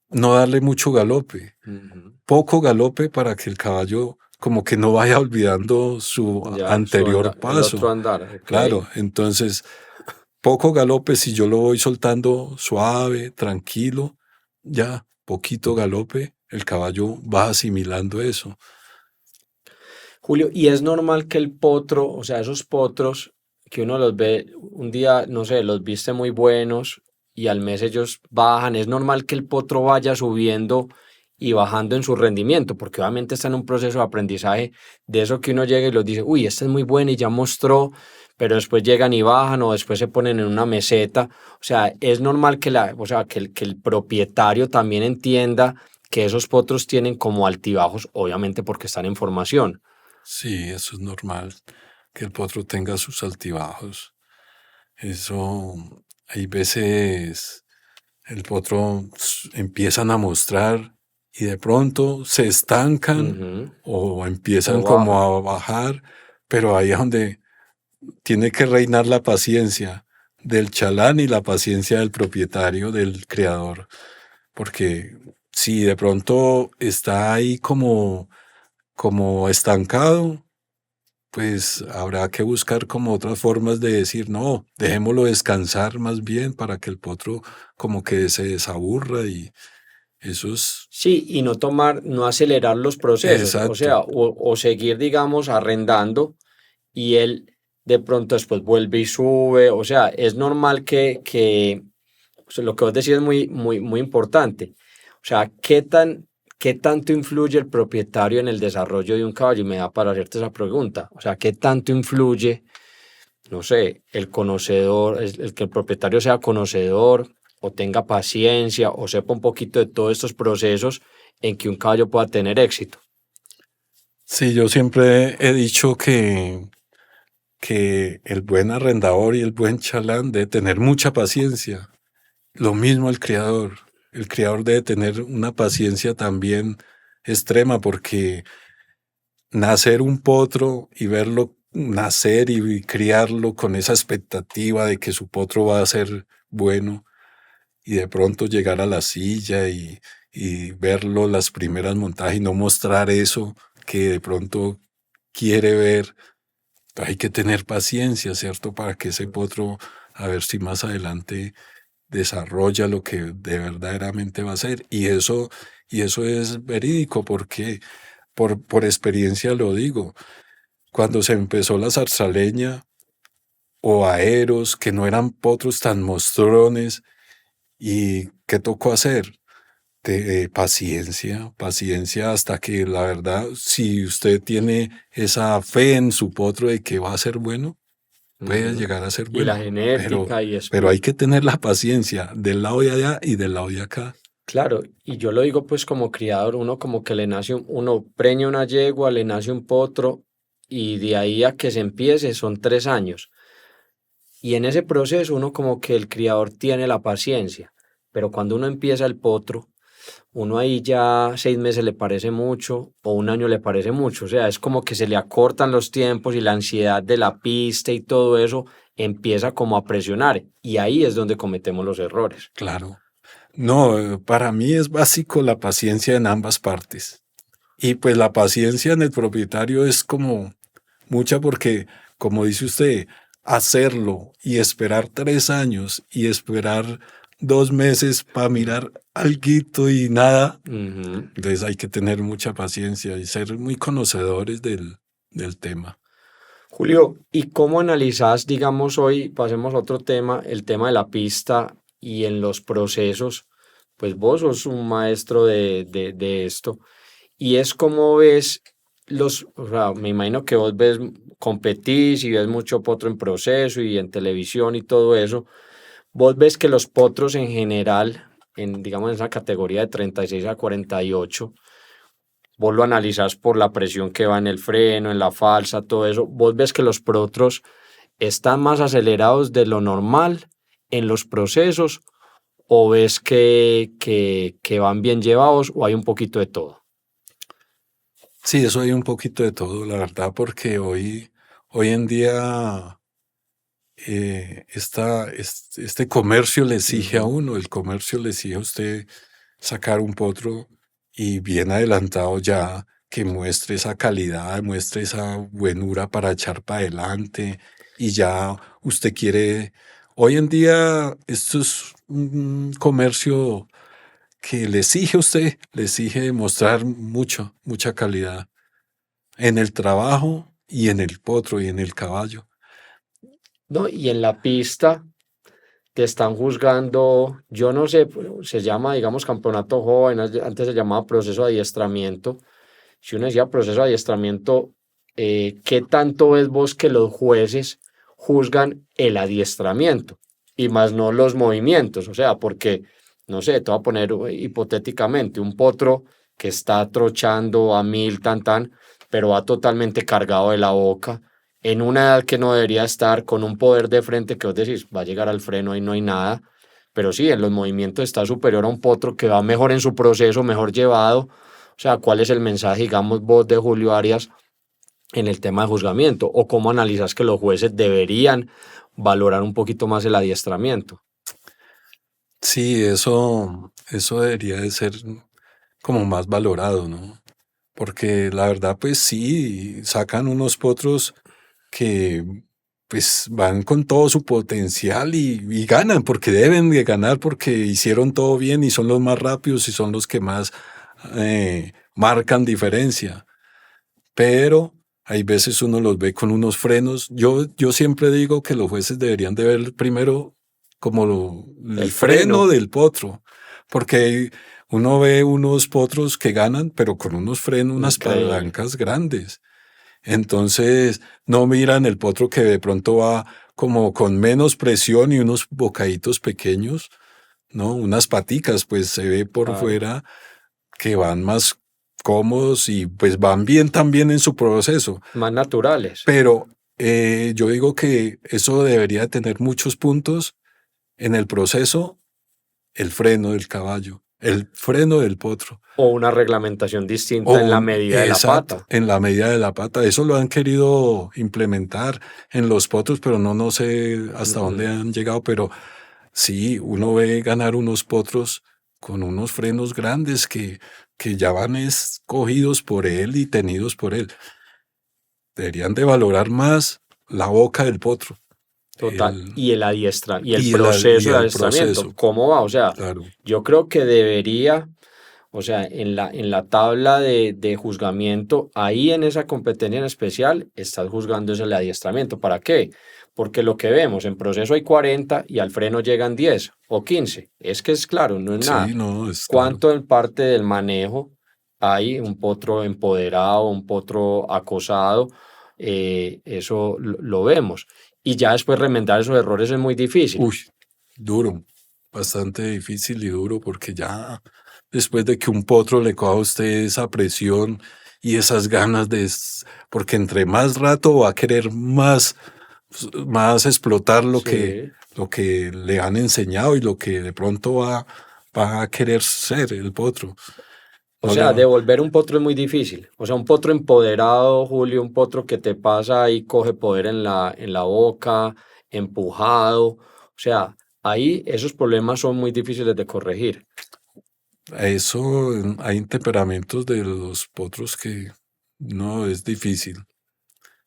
no darle mucho galope, Ujú. poco galope para que el caballo como que no vaya olvidando su Ya, anterior el otro paso. andar, ok. Claro, entonces poco galope, si yo lo voy soltando suave, tranquilo, ya, poquito galope, el caballo va asimilando eso. Julio, y es normal que el potro, o sea, esos potros que uno los ve un día, no sé, los viste muy buenos y al mes ellos bajan, es normal que el potro vaya subiendo y bajando en su rendimiento, porque obviamente está en un proceso de aprendizaje de eso que uno llega y los dice, uy, este es muy bueno y ya mostró, pero después llegan y bajan o después se ponen en una meseta. O sea, es normal que o sea, que el propietario también entienda que esos potros tienen como altibajos, obviamente porque están en formación. Sí, eso es normal, que el potro tenga sus altibajos. Eso, hay veces el potro empiezan a mostrar y de pronto se estancan Ujú. o O empiezan como bajan. a bajar, pero ahí es donde tiene que reinar la paciencia del chalán y la paciencia del propietario, del creador, porque si de pronto está ahí como estancado, pues habrá que buscar como otras formas de decir, no, dejémoslo descansar más bien para que el potro como que se desaburra y eso es Sí, y no acelerar los procesos, o sea, exacto. o seguir, digamos, arrendando y él de pronto después vuelve y sube, o sea, es normal o sea, lo que vos decís es muy, muy, muy importante. O sea, qué tanto influye el propietario en el desarrollo de un caballo? Y me da para hacerte esa pregunta. O sea, ¿qué tanto influye, no sé, el conocedor, el que el propietario sea conocedor o tenga paciencia o sepa un poquito de todos estos procesos en que un caballo pueda tener éxito? Sí, yo siempre he dicho que el buen arrendador y el buen chalán debe tener mucha paciencia. Lo mismo el criador. El criador debe tener una paciencia también extrema porque nacer un potro y verlo nacer y criarlo con esa expectativa de que su potro va a ser bueno y de pronto llegar a la silla y verlo las primeras montajes y no mostrar eso que de pronto quiere ver. Hay que tener paciencia, ¿cierto? Para que ese potro, a ver si más adelante desarrolla lo que de verdaderamente va a ser. Y eso es verídico porque por experiencia lo digo. Cuando se empezó la zarzaleña o aeros, que no eran potros tan mostrones, ¿y qué tocó hacer? Paciencia, paciencia hasta que la verdad, si usted tiene esa fe en su potro de que va a ser bueno, puede llegar a ser Y la bueno. genética y eso. Pero hay que tener la paciencia del lado de allá y del lado de acá. Claro, y yo lo digo pues como criador, uno como que le nace, uno preña una yegua, le nace un potro y de ahí a que se empiece son 3 años. Y en ese proceso uno como que el criador tiene la paciencia, pero cuando uno empieza el potro, uno ahí ya 6 meses le parece mucho o un año le parece mucho, o sea, es como que se le acortan los tiempos y la ansiedad de la pista y todo eso empieza como a presionar y ahí es donde cometemos los errores. Claro. No, para mí es básico la paciencia en ambas partes. Y pues la paciencia en el propietario es como mucha porque, como dice usted, hacerlo y esperar 3 años y esperar 2 meses para mirar alguito y nada, Ujú. entonces hay que tener mucha paciencia y ser muy conocedores del tema. Julio, ¿y cómo analizás, digamos, hoy, pasemos a otro tema, el tema de la pista y en los procesos? Pues vos sos un maestro de esto. Y es como ves o sea, me imagino que vos ves, competís y ves mucho potro en proceso y en televisión y todo eso. Vos ves que los potros en general, digamos, en esa categoría de 36 a 48, vos lo analizás por la presión que va en el freno, en la falsa, todo eso. Vos ves que los potros están más acelerados de lo normal en los procesos o ves que van bien llevados o hay un poquito de todo. Sí, eso hay un poquito de todo, la verdad, porque hoy en día este comercio le exige a Ujú. uno, el comercio le exige a usted sacar un potro y bien adelantado ya que muestre esa calidad, muestre esa buenura para echar para adelante y ya usted quiere, hoy en día esto es un comercio que le exige a usted, le exige mostrar mucha calidad en el trabajo y en el potro y en el caballo. ¿No? Y en la pista te están juzgando, yo no sé, se llama, digamos, campeonato joven, antes se llamaba proceso de adiestramiento. Si uno decía proceso de adiestramiento, ¿qué tanto ves vos que los jueces juzgan el adiestramiento y más no los movimientos? O sea, porque, no sé, te voy a poner hipotéticamente un potro que está trochando a 1000, pero va totalmente cargado de la boca, en una edad que no debería estar, con un poder de frente que vos decís, va a llegar al freno y no hay nada. Pero sí, en los movimientos está superior a un potro que va mejor en su proceso, mejor llevado. O sea, ¿cuál es el mensaje, digamos, vos de Julio Arias en el tema de juzgamiento? ¿O cómo analizas que los jueces deberían valorar un poquito más el adiestramiento? Sí, eso debería de ser como más valorado, ¿no? Porque la verdad, pues sí, sacan unos potros que pues van con todo su potencial y ganan, porque deben de ganar, porque hicieron todo bien y son los más rápidos y son los que más marcan diferencia. Pero hay veces uno los ve con unos frenos. Yo siempre digo que los jueces deberían de ver primero como el El freno freno. del potro, porque uno ve unos potros que ganan, pero con unos frenos, unas Increíble. palancas grandes. Entonces no miran el potro que de pronto va como con menos presión y unos bocaditos pequeños, ¿no? Unas paticas, pues se ve por Claro. fuera que van más cómodos y pues van bien también en su proceso. Más naturales. Pero yo digo que eso debería tener muchos puntos en el proceso, el freno del caballo, el freno del potro. O una reglamentación distinta en la O medida de la exacto, pata. en la medida de la pata. Eso lo han querido implementar en los potros, pero no sé hasta dónde Ujú. han llegado. Pero sí, uno ve ganar unos potros con unos frenos grandes que ya van escogidos por él y tenidos por él. Deberían de valorar más la boca del potro Total. el, Y el y proceso de el adiestramiento, proceso. ¿cómo va? O sea, Claro. yo creo que debería, O sea, en la tabla de juzgamiento, ahí en esa competencia en especial, estás juzgando ese el adiestramiento. ¿Para qué? Porque lo que vemos, en proceso hay 40 y al freno llegan 10 o 15. Es que es claro, no es Sí, nada. no, es claro. ¿Cuánto en parte del manejo hay un potro empoderado, un potro acosado? Eso lo vemos. Y ya después remendar esos errores es muy difícil. Uy, duro, bastante difícil y duro porque ya después de que un potro le coja a usted esa presión y esas ganas porque entre más rato va a querer más explotar Sí. lo que le han enseñado y lo que de pronto va a querer ser el potro. O No le sea, va- devolver un potro es muy difícil. O sea, un potro empoderado, Julio, un potro que te pasa y coge poder en la boca, empujado. O sea, ahí esos problemas son muy difíciles de corregir. A eso hay temperamentos de los potros que no es difícil.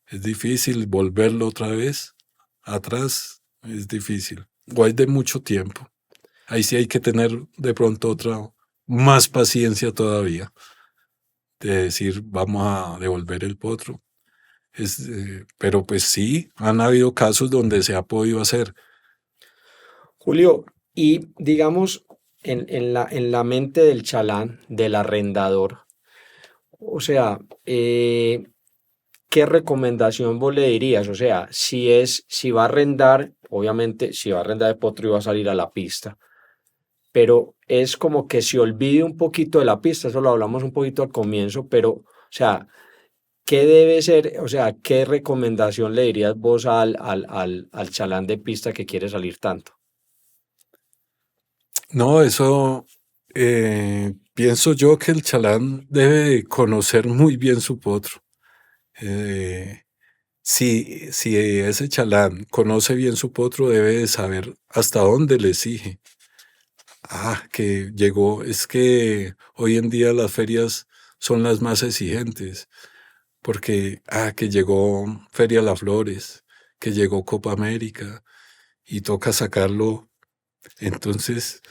Es difícil volverlo otra vez atrás, es difícil. O hay de mucho tiempo. Ahí sí hay que tener de pronto otra, más paciencia todavía, de decir vamos a devolver el potro. Pero pues sí, han habido casos donde se ha podido hacer. Julio, y digamos, en la mente del chalán, del arrendador, o sea, ¿qué recomendación vos le dirías? O sea, si va a arrendar, obviamente, si va a arrendar de potro y va a salir a la pista, pero es como que se olvide un poquito de la pista, eso lo hablamos un poquito al comienzo, pero, o sea, ¿qué debe ser, o sea, qué recomendación le dirías vos al chalán de pista que quiere salir tanto? No, eso pienso yo que el chalán debe conocer muy bien su potro. Eh, si ese chalán conoce bien su potro, debe de saber hasta dónde le exige. Que llegó, es que hoy en día las ferias son las más exigentes, porque, que llegó Feria Las Flores, que llegó Copa América, y toca sacarlo. Entonces,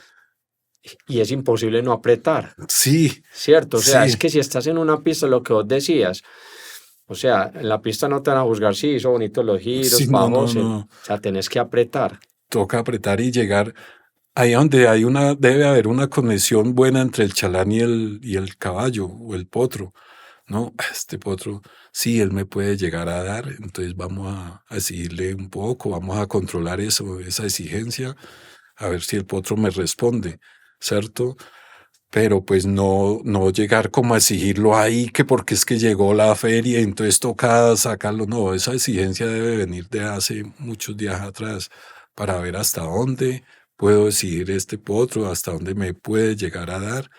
Y es imposible no apretar, sí, ¿cierto? O sea, es sí, que si estás en una pista, lo que vos decías, o sea, en la pista no te van a juzgar si hizo bonitos los sí, giros, no, bajó, no, no, o sea, tenés que apretar. toca apretar y llegar ahí donde debe haber una conexión buena entre el chalán y el caballo o el potro. No, este potro, sí, él me puede llegar a dar, entonces vamos a exigirle un poco, vamos a controlar eso, esa exigencia, a ver si el potro me responde, ¿cierto? Pero pues no llegar como a exigirlo ahí, que porque es que llegó la feria, entonces toca sacarlo. No, esa exigencia debe venir de hace muchos días atrás para ver hasta dónde puedo exigir este potro, hasta dónde me puede llegar a dar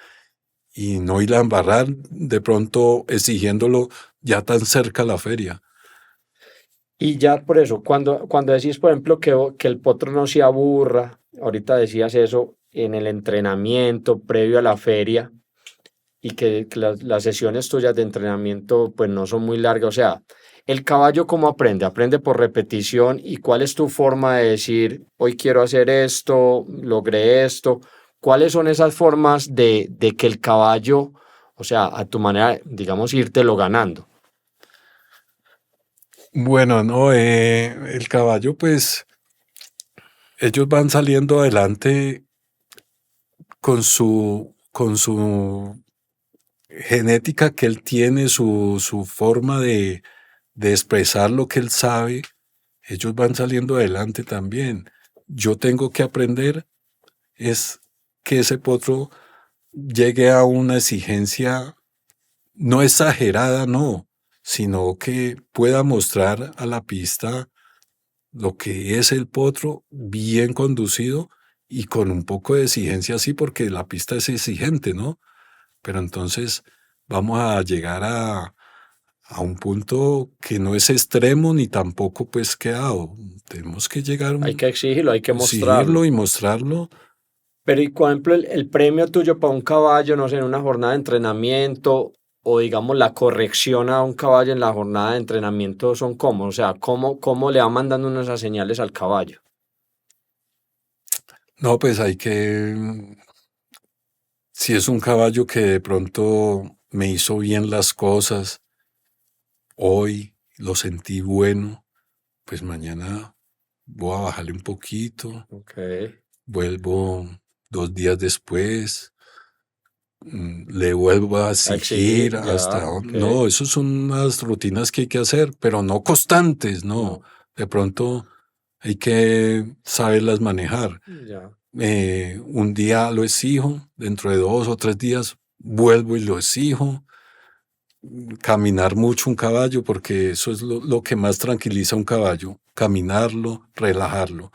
y no ir a embarrar de pronto exigiéndolo ya tan cerca a la feria. Y ya por eso, cuando decís, por ejemplo, que el potro no se aburra, ahorita decías eso en el entrenamiento previo a la feria y que las sesiones tuyas de entrenamiento pues no son muy largas, o sea, el caballo cómo aprende, aprende por repetición y cuál es tu forma de decir, hoy quiero hacer esto, logré esto, cuáles son esas formas de que el caballo, o sea, a tu manera, digamos, írtelo ganando. Bueno, no, el caballo, pues ellos van saliendo adelante con su genética que él tiene, su forma de expresar lo que él sabe, ellos van saliendo adelante también. Yo tengo que aprender es que ese potro llegue a una exigencia no exagerada, no, sino que pueda mostrar a la pista lo que es el potro bien conducido y con un poco de exigencia, sí, porque la pista es exigente, ¿no? Pero entonces vamos a llegar a un punto que no es extremo ni tampoco pues quedado. Tenemos que llegar Hay que exigirlo, hay que exigirlo mostrarlo. y mostrarlo. Pero, y por ejemplo, el premio tuyo para un caballo, no sé, en una jornada de entrenamiento, o digamos la corrección a un caballo en la jornada de entrenamiento son cómo, o sea, cómo le va mandando unas esas señales al caballo. No, pues hay que, Si es un caballo que de pronto me hizo bien las cosas, hoy lo sentí bueno, pues mañana voy a bajarle un poquito, vuelvo 2 días después, le vuelvo a exigir hasta... No, esas son unas rutinas que hay que hacer, pero no constantes, no. De pronto hay que saberlas manejar. Un día lo exijo, dentro de 2 o 3 días vuelvo y lo exijo. Caminar mucho un caballo, porque eso es lo que más tranquiliza a un caballo, caminarlo, relajarlo,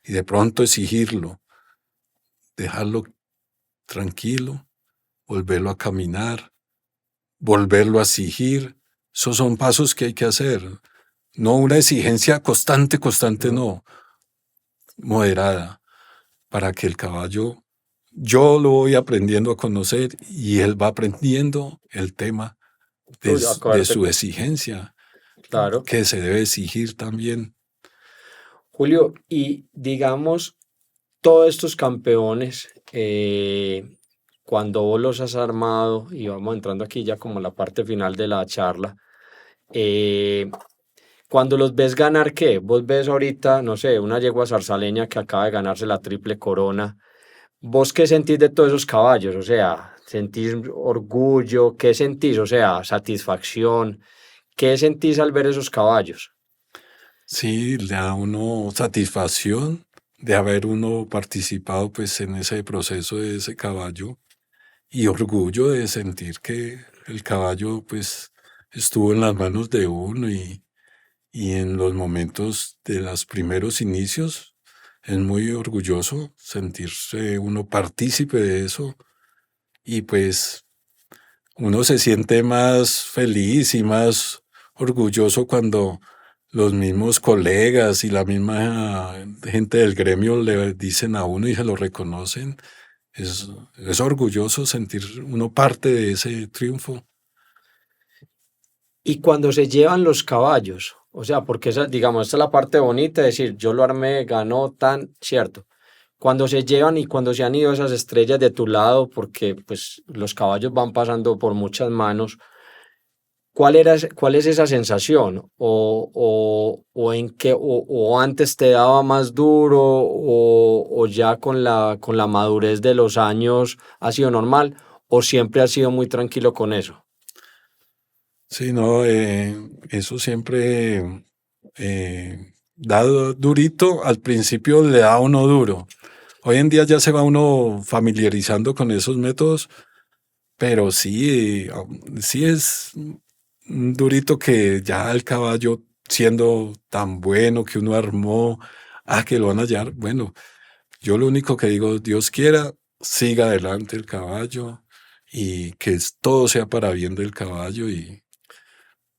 y de pronto exigirlo, dejarlo tranquilo, volverlo a caminar, volverlo a exigir. Esos son pasos que hay que hacer. No una exigencia constante, no, moderada, para que el caballo, yo lo voy aprendiendo a conocer y él va aprendiendo el tema de su exigencia, que se debe exigir también. Julio, y digamos, todos estos campeones, cuando vos los has armado, y vamos entrando aquí ya como la parte final de la charla, cuando los ves ganar, ¿qué? Vos ves ahorita, no sé, una yegua zarzaleña que acaba de ganarse la triple corona. ¿Vos qué sentís de todos esos caballos? O sea, ¿sentís orgullo? ¿Qué sentís? O sea, satisfacción. ¿Qué sentís al ver esos caballos? Sí, le da a uno satisfacción de haber uno participado pues en ese proceso de ese caballo, y orgullo de sentir que el caballo pues estuvo en las manos de uno, y en los momentos de los primeros inicios es muy orgulloso sentirse uno partícipe de eso, y pues uno se siente más feliz y más orgulloso cuando los mismos colegas y la misma gente del gremio le dicen a uno y se lo reconocen. Es orgulloso sentir uno parte de ese triunfo. Y cuando se llevan los caballos, o sea, porque esa, digamos, esta es la parte bonita de decir, yo lo armé, ganó tan, cierto. Cuando se llevan y cuando se han ido esas estrellas de tu lado, porque pues los caballos van pasando por muchas manos, ¿cuál es esa sensación? ¿O en qué, o antes te daba más duro, o ya con la madurez de los años ha sido normal, o siempre has sido muy tranquilo con eso? Sí, no, eso siempre da durito. Al principio le da a uno duro. Hoy en día ya se va uno familiarizando con esos métodos, pero sí, sí es durito que ya el caballo, siendo tan bueno que uno armó, que lo van a hallar. Bueno, yo lo único que digo, Dios quiera, siga adelante el caballo, y que todo sea para bien del caballo.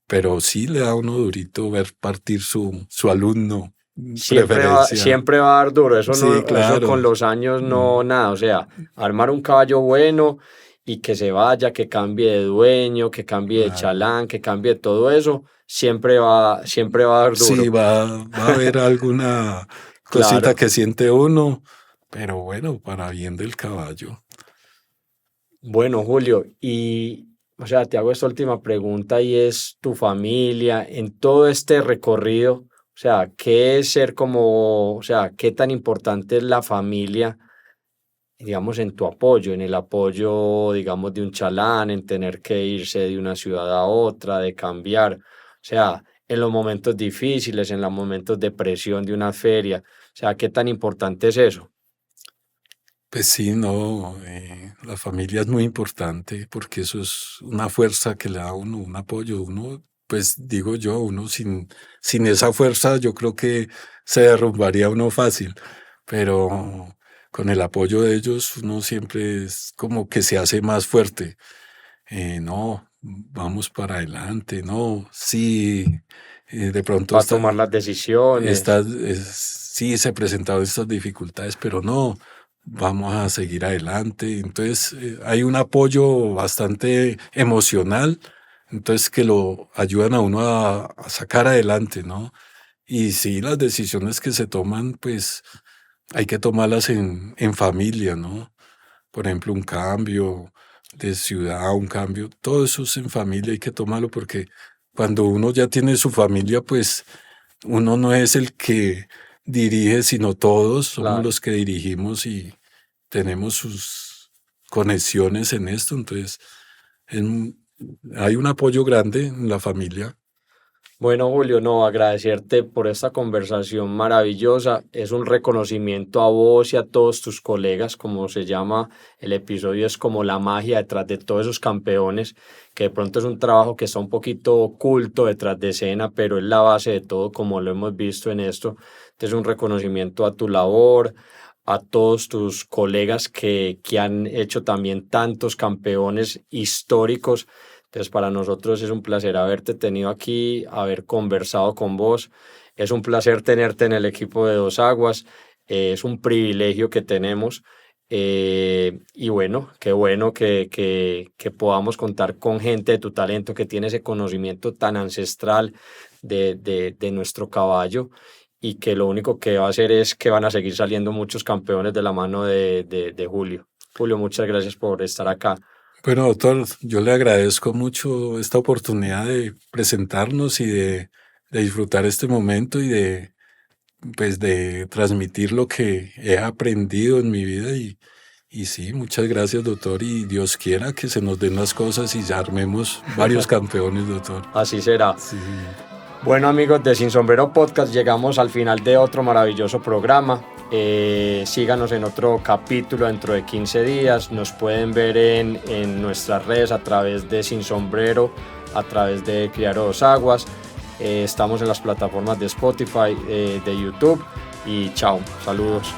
Pero sí le da a uno durito ver partir su alumno, preferencia. Siempre va a dar duro, eso, Sí, no, eso claro. con los años no nada, o sea, armar un caballo bueno y que se vaya, que cambie de dueño, que cambie de Claro. chalán, que cambie todo eso, siempre va a dar duro. Sí, va a haber alguna cosita Claro. que siente uno, pero bueno, para bien del caballo. Bueno, Julio, y o sea, te hago esta última pregunta y es tu familia en todo este recorrido, o sea, ¿qué es ser como, o sea, qué tan importante es la familia, digamos, en tu apoyo, en el apoyo, digamos, de un chalán, en tener que irse de una ciudad a otra, de cambiar, o sea, en los momentos difíciles, en los momentos de presión de una feria, o sea, qué tan importante es eso? Pues sí, no, la familia es muy importante, porque eso es una fuerza que le da a uno, un apoyo. Uno, pues digo yo, uno sin esa fuerza yo creo que se derrumbaría uno fácil, pero con el apoyo de ellos uno siempre es como que se hace más fuerte. No, vamos para adelante, no, sí, de pronto Para tomar las decisiones. sí se presentaron estas dificultades, pero no, vamos a seguir adelante. Entonces, hay un apoyo bastante emocional, entonces que lo ayudan a uno a sacar adelante, ¿no? Y sí, las decisiones que se toman, pues hay que tomarlas en familia, ¿no? por ejemplo, un cambio de ciudad, un cambio, todo eso es en familia, hay que tomarlo porque cuando uno ya tiene su familia, pues uno no es el que dirige, sino todos somos los que dirigimos y tenemos sus conexiones en esto, entonces hay un apoyo grande en la familia. Bueno, Julio, no, agradecerte por esta conversación maravillosa. Es un reconocimiento a vos y a todos tus colegas, como se llama el episodio, es como la magia detrás de todos esos campeones, que de pronto es un trabajo que está un poquito oculto detrás de escena, pero es la base de todo, como lo hemos visto en esto. Es un reconocimiento a tu labor, a todos tus colegas que han hecho también tantos campeones históricos. Entonces, para nosotros es un placer haberte tenido aquí, haber conversado con vos. Es un placer tenerte en el equipo de Dos Aguas. Es un privilegio que tenemos. Y bueno que podamos contar con gente de tu talento que tiene ese conocimiento tan ancestral de nuestro caballo y que lo único que va a hacer es que van a seguir saliendo muchos campeones de la mano de Julio. Julio, muchas gracias por estar acá. Bueno, doctor, yo le agradezco mucho esta oportunidad de presentarnos y de disfrutar este momento y de transmitir lo que he aprendido en mi vida y sí, muchas gracias, doctor, y Dios quiera que se nos den las cosas y ya armemos varios campeones, doctor. Así será. Sí. Bueno, amigos de Sin Sombrero Podcast, llegamos al final de otro maravilloso programa. Síganos en otro capítulo dentro de 15 días. Nos pueden ver en nuestras redes a través de Sin Sombrero, a través de Criadero Dos Aguas. Estamos en las plataformas de Spotify, de YouTube. Y chao, saludos.